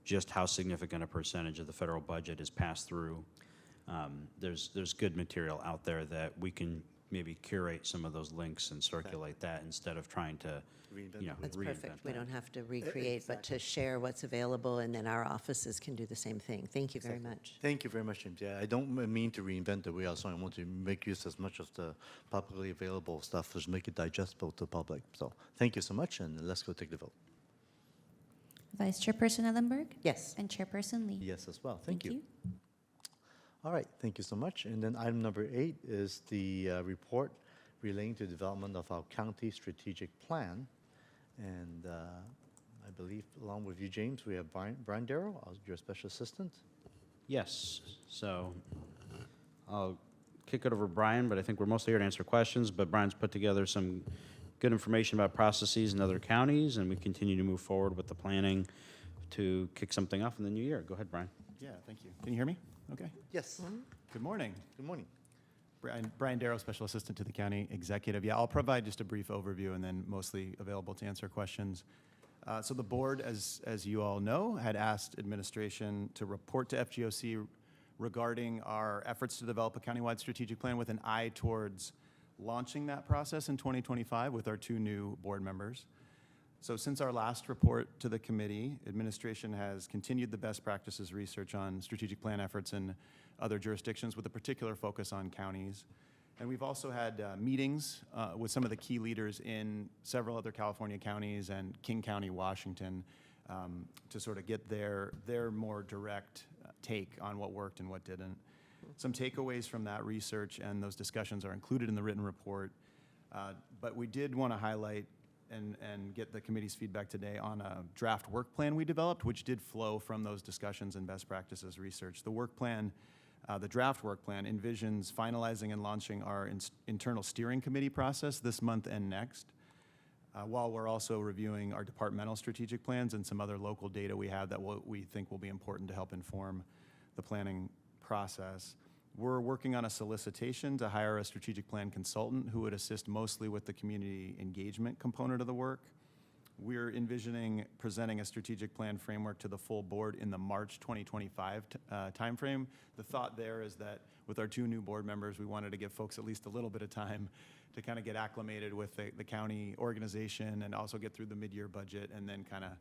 just how significant a percentage of the federal budget is passed through. There's good material out there that we can maybe curate some of those links and circulate that instead of trying to, Reinvent you know, the That's wheel. perfect. We that. don't have to recreate, but to share what's available, and then our offices can do the same thing. Thank you very much. Thank you very much, James. Yeah, I don't mean to reinvent the wheel, so I want to make use as much of the publicly available stuff, just make it digestible to the public. So thank you so much, and let's go take the vote. Vice Chairperson Ellenberg? Yes. And Chairperson Lee? Yes, as well. Thank you. All right, thank you so much. And then item number 8 is the report relating to development of our county strategic plan. And I believe along with you, James, we have Brian Darrow, your special assistant. Yes, so I'll kick it over to Brian, but I think we're mostly here to answer questions. But Brian's put together some good information about processes in other counties, and we continue to move forward with the planning to kick something off in the new year. Go ahead, Brian. Yeah, thank you. Can you hear me? Okay. Yes. Good morning. Good morning. Brian Darrow, Special Assistant to the County Executive. Yeah, I'll provide just a brief overview and then mostly available to answer questions. So the board, as you all know, had asked administration to report to FGOC regarding our efforts to develop a countywide strategic plan with an eye towards launching that process in 2025 with our 2 new board members. So since our last report to the committee, administration has continued the best practices research on strategic plan efforts in other jurisdictions with a particular focus on counties. And we've also had meetings with some of the key leaders in several other California counties and King County, Washington, to sort of get their more direct take on what worked and what didn't. Some takeaways from that research and those discussions are included in the written report. But we did want to highlight and get the committee's feedback today on a draft work plan we developed, which did flow from those discussions and best practices research. The work plan, the draft work plan, envisions finalizing and launching our internal steering committee process this month and next, while we're also reviewing our departmental strategic plans and some other local data we have that we think will be important to help inform the planning process. We're working on a solicitation to hire a strategic plan consultant who would assist mostly with the community engagement component of the work. We're envisioning presenting a strategic plan framework to the full board in the March 2025 timeframe. The thought there is that with our 2 new board members, we wanted to give folks at least a little bit of time to kind of get acclimated with the county organization and also get through the mid-year budget and then kind of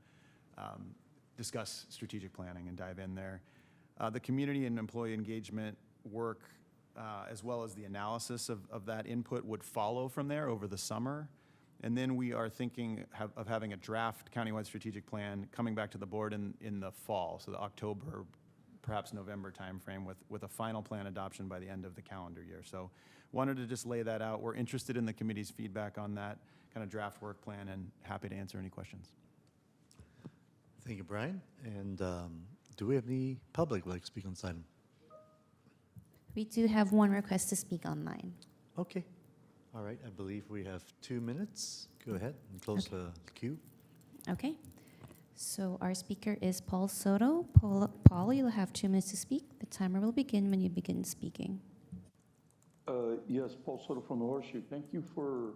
discuss strategic planning and dive in there. The community and employee engagement work, as well as the analysis of that input, would follow from there over the summer. And then we are thinking of having a draft countywide strategic plan coming back to the board in the fall, so the October, perhaps November timeframe, with a final plan adoption by the end of the calendar year. So wanted to just lay that out. We're interested in the committee's feedback on that kind of draft work plan and happy to answer any questions. Thank you, Brian. And do we have any public who would like to speak on this item? We do have one request to speak online. Okay. All right, I believe we have 2 minutes. Go ahead and close the queue. Okay. So our speaker is Paul Soto. Paul, you'll have 2 minutes to speak. The timer will begin when you begin speaking. Yes, Paul Soto from the Horseshoe. Thank you for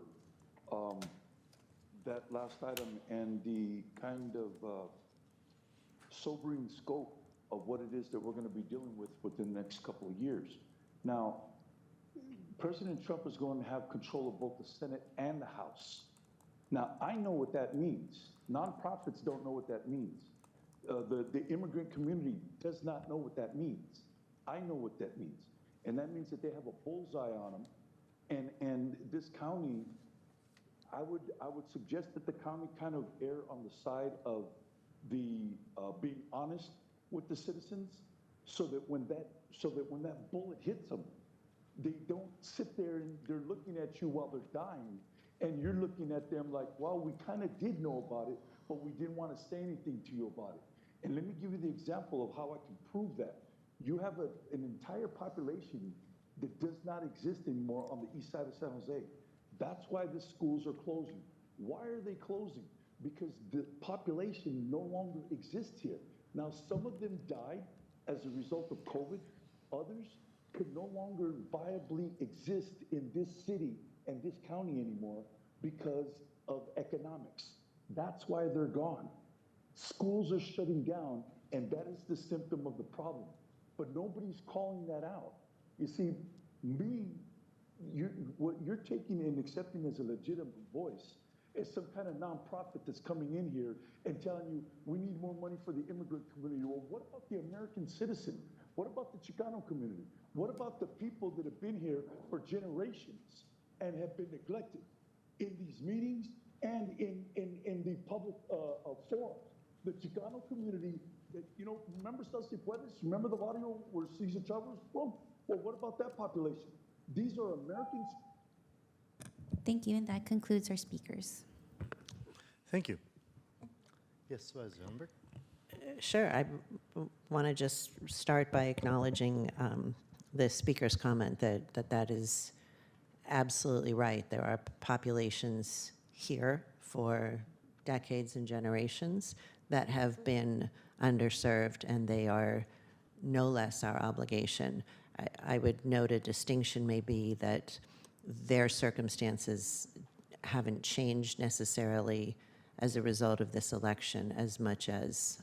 that last item and the kind of sobering scope of what it is that we're going to be dealing with within the next couple of years. Now, President Trump is going to have control of both the Senate and the House. Now, I know what that means. Nonprofits don't know what that means. The immigrant community does not know what that means. I know what that means. And that means that they have a bullseye on them. And this county, I would suggest that the county kind of err on the side of the being honest with the citizens, so that when that bullet hits them, they don't sit there and they're looking at you while they're dying, and you're looking at them like, well, we kind of did know about it, but we didn't want to say anything to you about it. And let me give you the example of how I can prove that. You have an entire population that does not exist anymore on the east side of San Jose. That's why the schools are closing. Why are they closing? Because the population no longer exists here. Now, some of them died as a result of COVID. Others could no longer viably exist in this city and this county anymore because of economics. That's why they're gone. Schools are shutting down, and that is the symptom of the problem. But nobody's calling that out. You see, me what you're taking and accepting as a legitimate voice is some kind of nonprofit that's coming in here and telling you, we need more money for the immigrant community. Well, what about the American citizen? What about the Chicano community? What about the people that have been here for generations and have been neglected in these meetings and in the public forums? The Chicano community, that, you know, remember Celsi Puedes? Remember the barrio where Cesar Chavez was from? Well, what about that population? These are Americans. Thank you, and that concludes our speakers. Thank you. Yes, Supervisor Ellenberg? Sure. I want to just start by acknowledging the speaker's comment that is absolutely right. There are populations here for decades and generations that have been underserved, and they are no less our obligation. I would note a distinction may be that their circumstances haven't changed necessarily as a result of this election as much as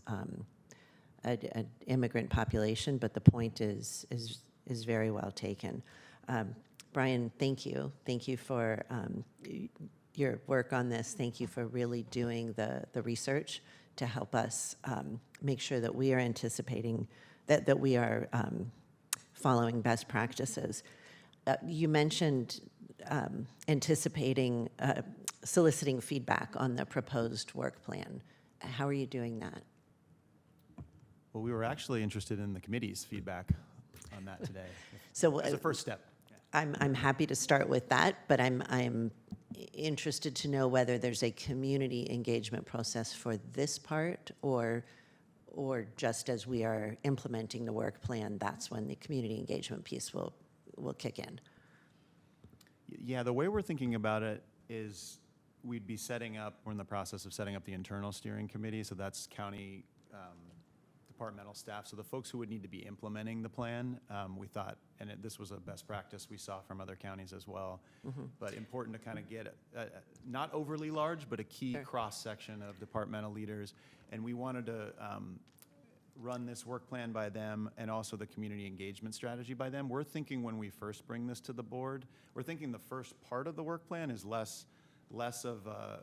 an immigrant population, but the point is very well taken. Brian, thank you. Thank you for your work on this. Thank you for really doing the research to help us make sure that we are anticipating, that we are following best practices. You mentioned anticipating, soliciting feedback on the proposed work plan. How are you doing that? Well, we were actually interested in the committee's feedback on that today. So as a first step. I'm happy to start with that, but I'm interested to know whether there's a community engagement process for this part, or just as we are implementing the work plan, that's when the community engagement piece will kick in. Yeah, the way we're thinking about it is we'd be we're in the process of setting up the internal steering committee, so that's county departmental staff. So the folks who would need to be implementing the plan, we thought, and this was a best practice we saw from other counties as well, but important to kind of get not overly large, but a key cross-section of departmental leaders. And we wanted to run this work plan by them and also the community engagement strategy by them. We're thinking when we first bring this to the board, we're thinking the first part of the work plan is less of a,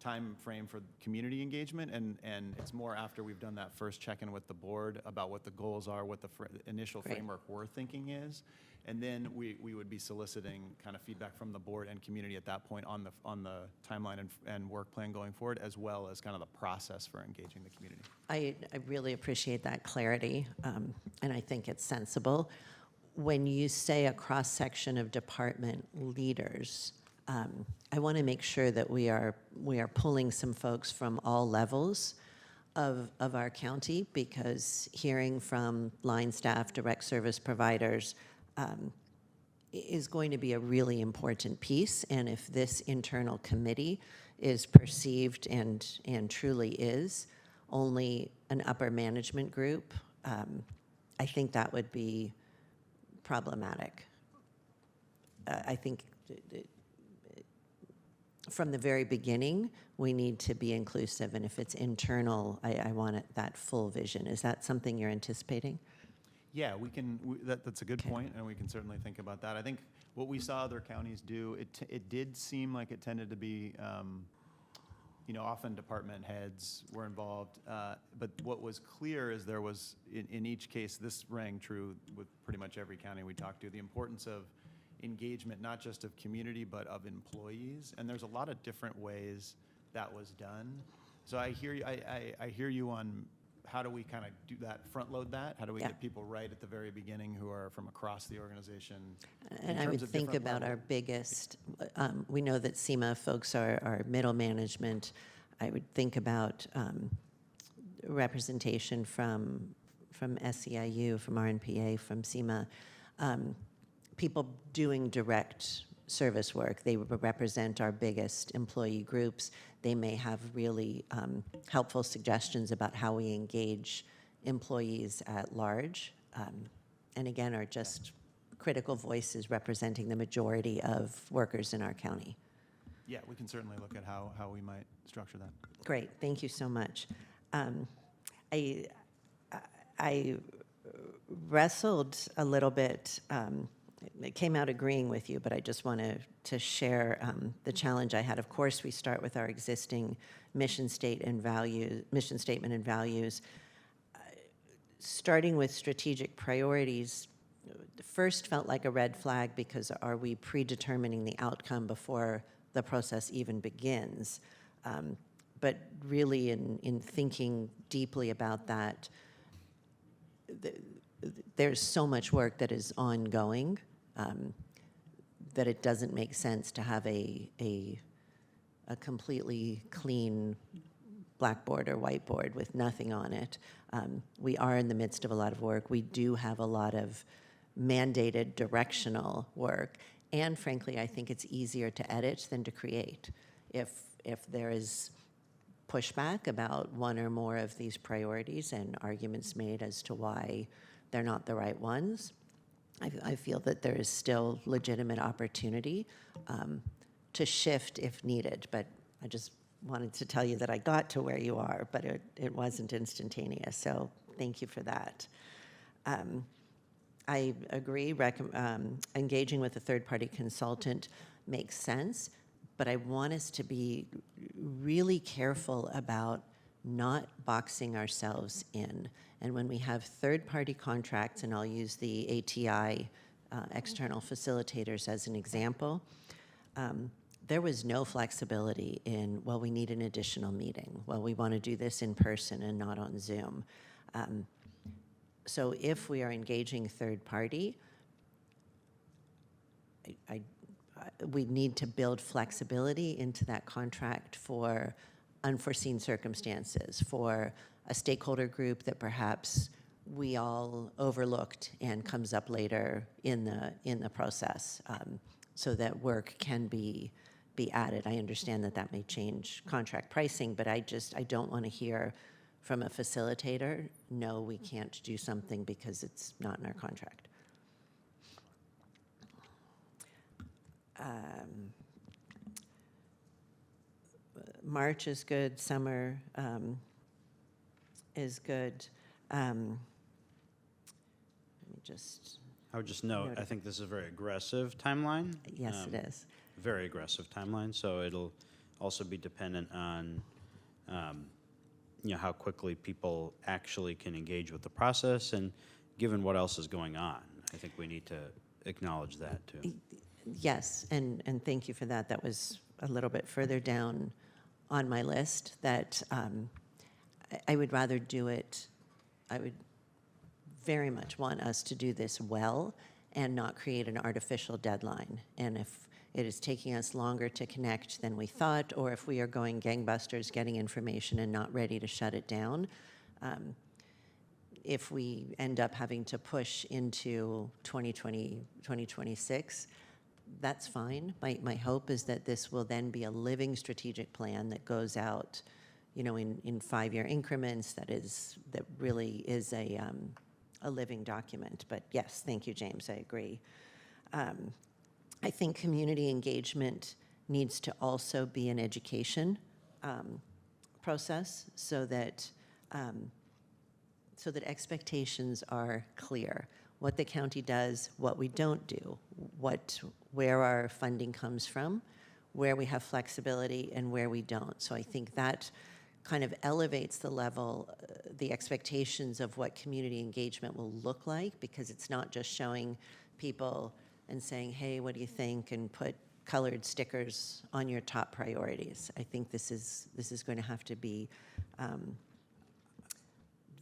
time frame for community engagement, and it's more after we've done that first check-in with the board about what the goals are, what the initial framework we're thinking is, and then we would be soliciting kind of feedback from the board and community at that point on the timeline and work plan going forward, as well as kind of the process for engaging the community. I really appreciate that clarity, and I think it's sensible. When you say a cross-section of department leaders, I want to make sure that we are pulling some folks from all levels of our county, because hearing from line staff, direct service providers is going to be a really important piece. And if this internal committee is perceived and truly is only an upper management group, I think that would be problematic. I think from the very beginning, we need to be inclusive, and if it's internal, I want that full vision. Is that something you're anticipating? Yeah, that's a good point, and we can certainly think about that. I think what we saw other counties do, it did seem like it tended to be, often department heads were involved, but what was clear is there was, in each case, this rang true with pretty much every county we talked to, the importance of engagement, not just of community, but of employees. And there's a lot of different ways that was done. So I hear you, I hear you on how do we kind of do that, front load that? How do we get people right at the very beginning who are from across the organization? And I would think about our biggest, we know that SEMA folks are middle management. I would think about representation from SEIU, from RNPA, from SEMA. People doing direct service work. They represent our biggest employee groups. They may have really helpful suggestions about how we engage employees at large, and again, are just critical voices representing the majority of workers in our county. Yeah, we can certainly look at how we might structure that. Great, thank you so much. I wrestled a little bit it came out agreeing with you, but I just want to share the challenge I had. Of course, we start with our existing mission statement and values. Starting with strategic priorities, first felt like a red flag because are we predetermining the outcome before the process even begins? But really, in thinking deeply about that, there's so much work that is ongoing that it doesn't make sense to have a completely clean blackboard or whiteboard with nothing on it. We are in the midst of a lot of work. We do have a lot of mandated directional work, and frankly, I think it's easier to edit than to create. If there is pushback about one or more of these priorities and arguments made as to why they're not the right ones, I feel that there is still legitimate opportunity to shift if needed. But I just wanted to tell you that I got to where you are, but it wasn't instantaneous. So thank you for that. I agree, engaging with a third-party consultant makes sense, but I want us to be really careful about not boxing ourselves in. And when we have third-party contracts, and I'll use the ATI external facilitators as an example, there was no flexibility in, well, we need an additional meeting. Well, we want to do this in person and not on Zoom. So if we are engaging third party, we need to build flexibility into that contract for unforeseen circumstances, for a stakeholder group that perhaps we all overlooked and comes up later in the process, so that work can be added. I understand that may change contract pricing, but I don't want to hear from a facilitator, no, we can't do something because it's not in our contract. March is good, summer is good. Let me just. I would just note, I think this is a very aggressive timeline. Yes, it is. Very aggressive timeline, so it'll also be dependent on how quickly people actually can engage with the process, and given what else is going on, I think we need to acknowledge that too. Yes, and thank you for that. That was a little bit further down on my list, that I would rather do it, I would very much want us to do this well and not create an artificial deadline. And if it is taking us longer to connect than we thought, or if we are going gangbusters getting information and not ready to shut it down, if we end up having to push into 2020, 2026, that's fine. My hope is that this will then be a living strategic plan that goes out, in 5-year increments. That really is a living document. But yes, thank you, James. I agree. I think community engagement needs to also be an education process, so that expectations are clear. What the county does, what we don't do, where our funding comes from, where we have flexibility, and where we don't. So I think that kind of elevates the level, the expectations of what community engagement will look like, because it's not just showing people and saying, hey, what do you think, and put colored stickers on your top priorities. I think this is going to have to be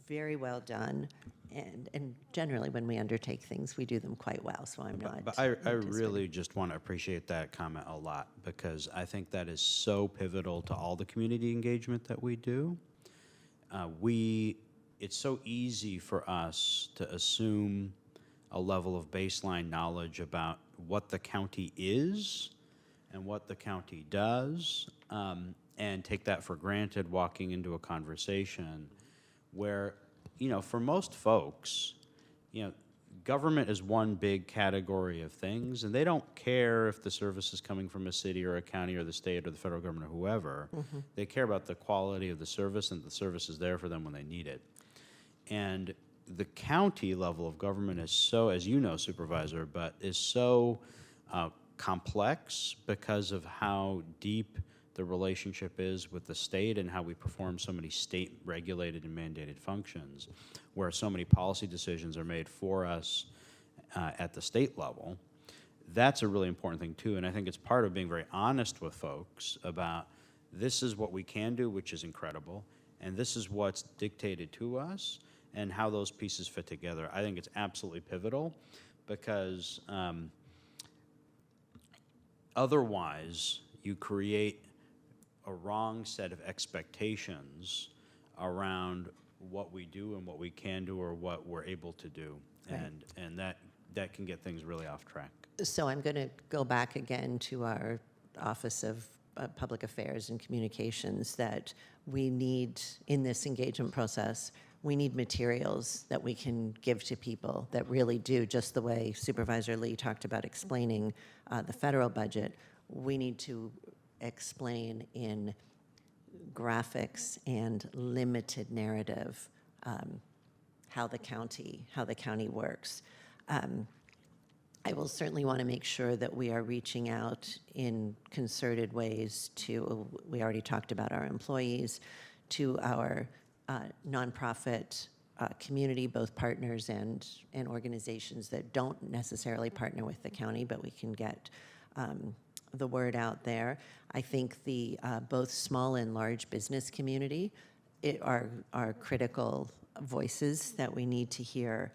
very well done. And generally, when we undertake things, we do them quite well, so I'm not. But I really just want to appreciate that comment a lot, because I think that is so pivotal to all the community engagement that we do. It's so easy for us to assume a level of baseline knowledge about what the county is and what the county does, and take that for granted walking into a conversation where, for most folks, government is one big category of things, and they don't care if the service is coming from a city or a county or the state or the federal government or whoever. Mm-hmm. They care about the quality of the service, and the service is there for them when they need it. And the county level of government is so, as you know, Supervisor, but is so complex because of how deep the relationship is with the state and how we perform so many state-regulated and mandated functions, where so many policy decisions are made for us at the state level. That's a really important thing, too, and I think it's part of being very honest with folks about this is what we can do, which is incredible, and this is what's dictated to us, and how those pieces fit together. I think it's absolutely pivotal, because otherwise you create a wrong set of expectations around what we do and what we can do or what we're able to do. Right. And that can get things really off track. So I'm going to go back again to our Office of Public Affairs and Communications, that we need, in this engagement process, we need materials that we can give to people that really do, just the way Supervisor Lee talked about explaining the federal budget. We need to explain in graphics and limited narrative how the county works. I will certainly want to make sure that we are reaching out in concerted ways to, we already talked about our employees, to our nonprofit community, both partners and organizations that don't necessarily partner with the county, but we can get the word out there. I think the both small and large business community are critical voices that we need to hear.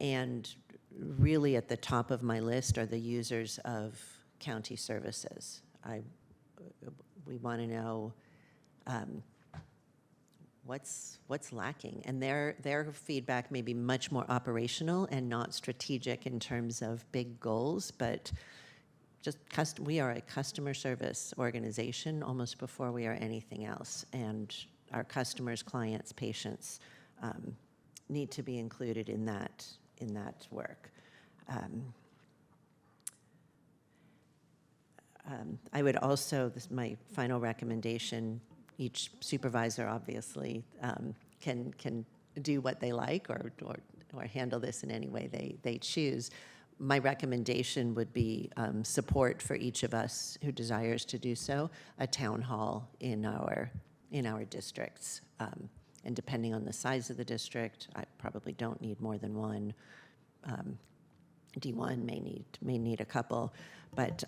And really at the top of my list are the users of county services. We want to know what's lacking, and their feedback may be much more operational and not strategic in terms of big goals, but just we are a customer service organization almost before we are anything else, and our customers, clients, patients need to be included in that work. I would also, this is my final recommendation, each supervisor obviously can do what they like or handle this in any way they choose. My recommendation would be support for each of us who desires to do so, a town hall in our districts. And depending on the size of the district, I probably don't need more than one. D1 may need a couple, but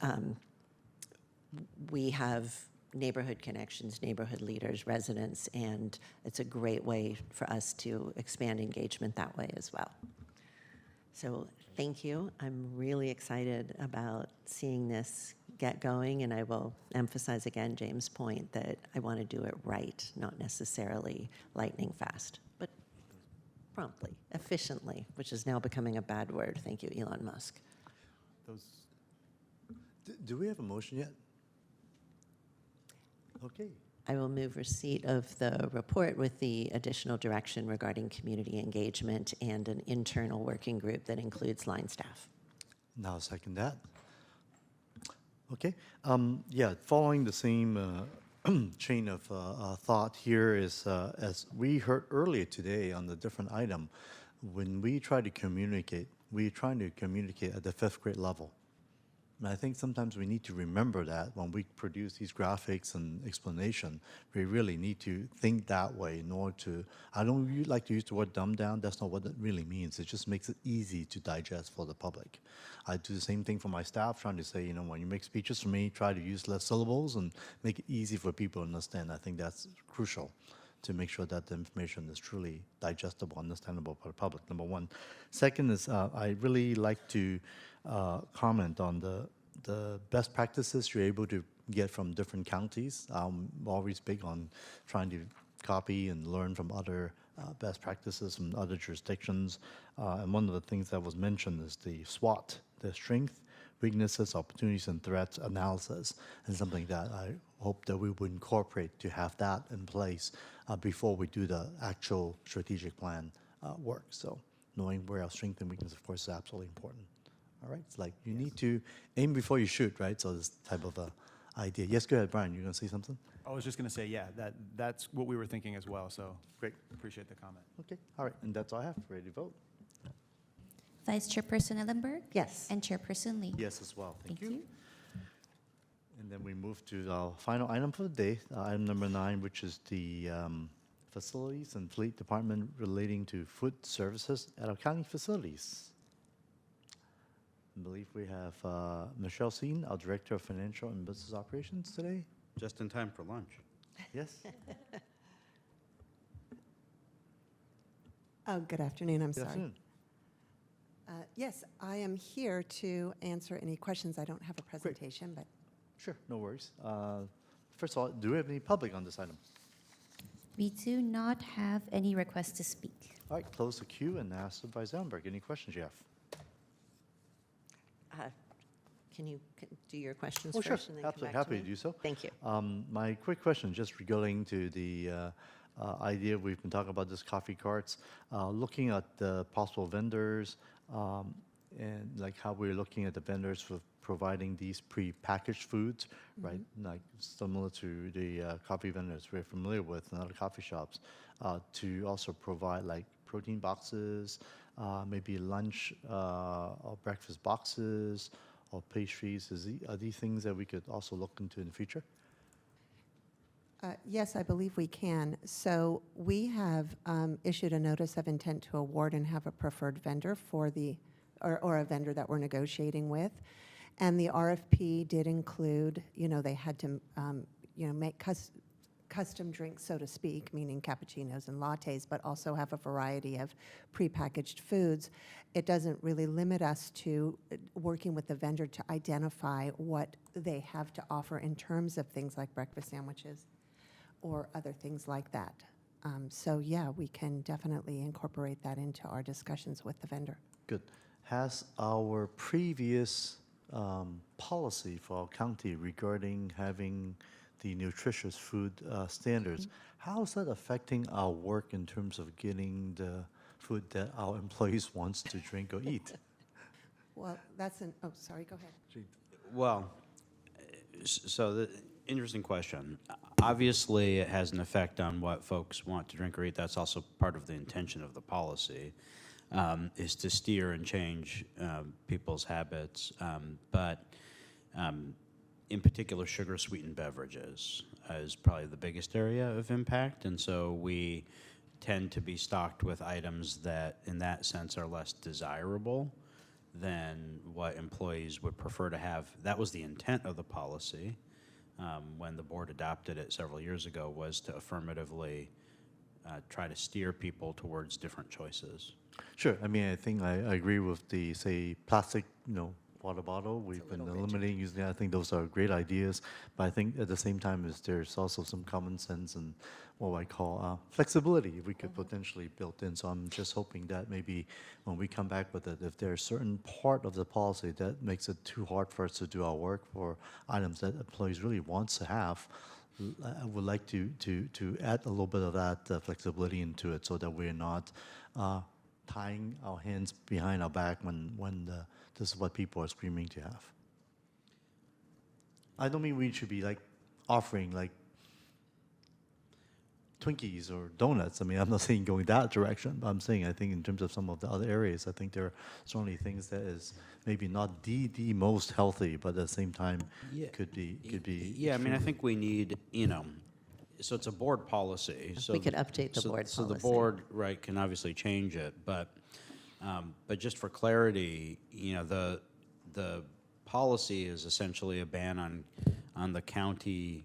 we have neighborhood connections, neighborhood leaders, residents, and it's a great way for us to expand engagement that way as well. So thank you. I'm really excited about seeing this get going, and I will emphasize again James' point that I want to do it right, not necessarily lightning fast, but promptly, efficiently, which is now becoming a bad word. Thank you, Elon Musk. Do we have a motion yet? Okay. I will move receipt of the report with the additional direction regarding community engagement and an internal working group that includes line staff. Now second that. Okay. Yeah, following the same chain of thought here is, as we heard earlier today on the different item, when we try to communicate, we're trying to communicate at the 5th grade level. And I think sometimes we need to remember that when we produce these graphics and explanation, we really need to think that way in order to, I don't like to use the word dumb down, that's not what it really means. It just makes it easy to digest for the public. I do the same thing for my staff, trying to say, you know, when you make speeches for me, try to use less syllables and make it easy for people to understand. I think that's crucial to make sure that the information is truly digestible, understandable for the public, number one. Second is, I really like to comment on the best practices you're able to get from different counties. I'm always big on trying to copy and learn from other best practices from other jurisdictions. And one of the things that was mentioned is the SWOT, the strength, weaknesses, opportunities, and threats analysis, and something that I hope that we would incorporate to have that in place before we do the actual strategic plan work. So knowing where our strength and weakness, of course, is absolutely important. All right, it's like you need to aim before you shoot, right? So this type of idea. Yes, go ahead, Brian, you're going to say something? I was just going to say, yeah, that's what we were thinking as well, so. Great. Appreciate the comment. Okay, all right, and that's all I have. Ready to vote? Vice Chairperson Ellenberg? Yes. And Chairperson Lee? Yes, as well. Thank Thank you. you. And then we move to our final item for the day, item number 9, which is the Facilities and Fleet Department relating to food services at our county facilities. I believe we have Michelle Seen, our Director of Financial and Business Operations today. Just in time for lunch. Yes? Oh, good afternoon, I'm Good sorry. afternoon. Yes, I am here to answer any questions. I don't have a presentation, but Sure, no worries. First of all, do we have any public on this item? We do not have any requests to speak. All right, close the queue and ask Supervisor Ellenberg any questions you have. Can you do your questions Oh, sure, first and then come absolutely, back to happy me? to do so. Thank you. My quick question, just regarding to the idea we've been talking about, this coffee carts, looking at the possible vendors, and like how we're looking at the vendors for providing these pre-packaged foods, right? Like similar to the coffee vendors we're familiar with in other coffee shops, to also provide like protein boxes, maybe lunch or breakfast boxes, or pastries. Are these things that we could also look into in the future? yes, I believe we can. So we have issued a notice of intent to award and have a preferred vendor for the, or a vendor that we're negotiating with. And the RFP did include, they had to, make custom drinks, so to speak, meaning cappuccinos and lattes, but also have a variety of prepackaged foods. It doesn't really limit us to working with the vendor to identify what they have to offer in terms of things like breakfast sandwiches or other things like that. So yeah, we can definitely incorporate that into our discussions with the vendor. Good. Has our previous policy for our county regarding having the nutritious food standards, how is that affecting our work in terms of getting the food that our employees wants to drink or eat? Well, oh, sorry, go ahead. Well, so the interesting question. Obviously, it has an effect on what folks want to drink or eat. That's also part of the intention of the policy, is to steer and change people's habits. But in particular, sugar-sweetened beverages is probably the biggest area of impact. And so we tend to be stocked with items that, in that sense, are less desirable than what employees would prefer to have. That was the intent of the policy when the board adopted it several years ago, was to affirmatively try to steer people towards different choices. Sure. I mean, I think I agree with the, say, plastic, water bottle. We've been eliminating using that. I think those are great ideas. But I think at the same time, there's also some common sense and what I call flexibility we could potentially build in. So I'm just hoping that maybe when we come back with it, if there's a certain part of the policy that makes it too hard for us to do our work for items that employees really wants to have, I would like to add a little bit of that flexibility into it so that we're not tying our hands behind our back when this is what people are screaming to have. I don't mean we should be like offering like Twinkies or donuts. I mean, I'm not saying going that direction, but I'm saying I think in terms of some of the other areas, I think there are certainly things that is maybe not the most healthy, but at the same time could be. Yeah, I mean, I think we need, so it's a board policy. So We could update the board So the policy. board, right, can obviously change it, but just for clarity, the policy is essentially a ban on the county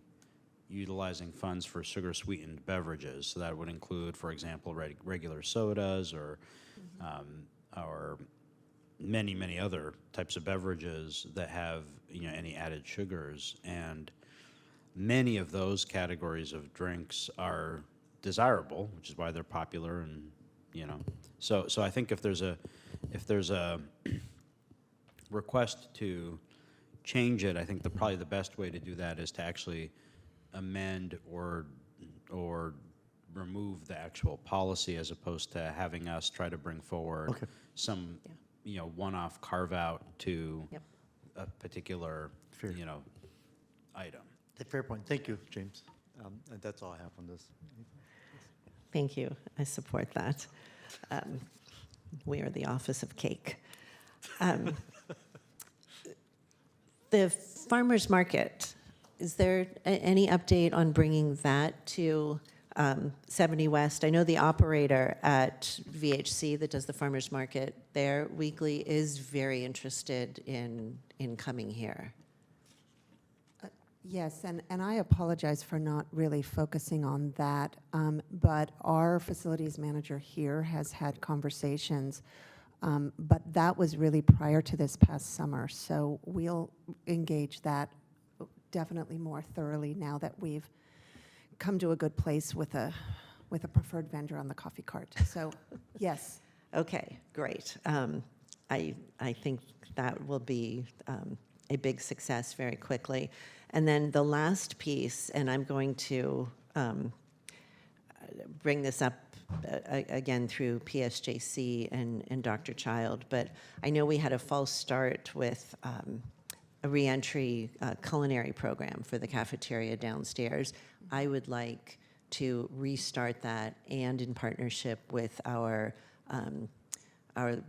utilizing funds for sugar-sweetened beverages. So that would include, for example, regular sodas or many other types of beverages that have any added sugars. And many of those categories of drinks are desirable, which is why they're popular. And so I think if there's a request to change it, I think probably the best way to do that is to actually amend or remove the actual policy, as opposed to having us try to bring forward some one-off carve out to Yep. a particular item. Fair point. Thank you, James. And that's all I have on this. Thank you. I support that. We are the Office of Cake. The farmers market, is there any update on bringing that to 70 West? I know the operator at VHC that does the farmers market there weekly is very interested in coming here. Yes, and I apologize for not really focusing on that, but our facilities manager here has had conversations, but that was really prior to this past summer, so we'll engage that definitely more thoroughly now that we've come to a good place with a preferred vendor on the coffee cart. So, yes. Okay, great. I think that will be a big success very quickly. And then the last piece, and I'm going to bring this up again through PSJC and Dr. Child, but I know we had a false start with a reentry culinary program for the cafeteria downstairs. I would like to restart that, and in partnership with our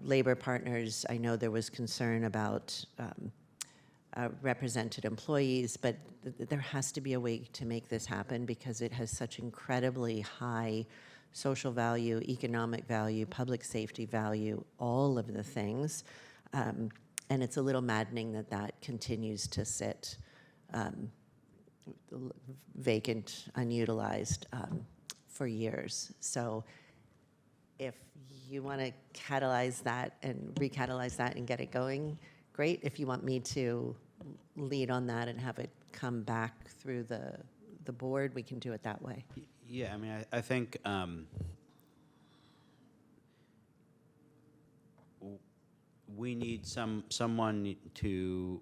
labor partners. I know there was concern about represented employees, but there has to be a way to make this happen because it has such incredibly high social value, economic value, public safety value, all of the things. And it's a little maddening that that continues to sit vacant, unutilized for years. So if you want to catalyze that and recatalyze that and get it going, great. If you want me to lead on that and have it come back through the board, we can do it that way. Yeah, I mean, I think we need someone to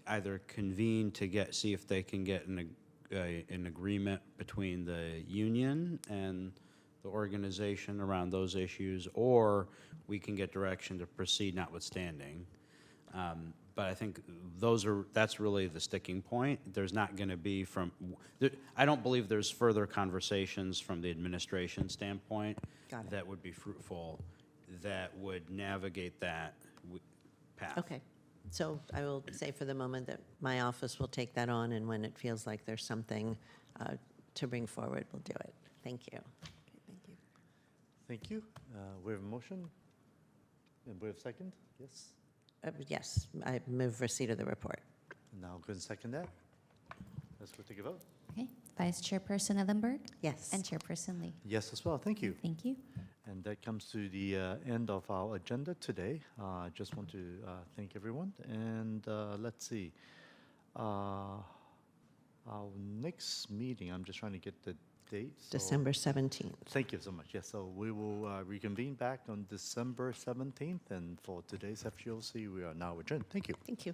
either convene to see if they can get an agreement between the union and the organization around those issues, or we can get direction to proceed notwithstanding. But I think that's really the sticking point. There's not going to be I don't believe there's further conversations from the administration standpoint that would be fruitful, that would navigate that path. Okay. So I will say for the moment that my office will take that on, and when it feels like there's something to bring forward, we'll do it. Thank you. Okay, thank you. Thank you. We have a motion. And we have a second? Yes. Yes, I move receipt of the report. Now go and second that. Let's go take a vote. Okay. Vice Chairperson Ellenberg? Yes. And Chairperson Lee? Yes as well. Thank you. Thank you. And that comes to the end of our agenda today. I just want to thank everyone. And let's see. Our next meeting, I'm just trying to get the date. So December 17th. Thank you so much. Yes, so we will reconvene back on December 17th. And for today's FGOC, we are now adjourned. Thank you. Thank you.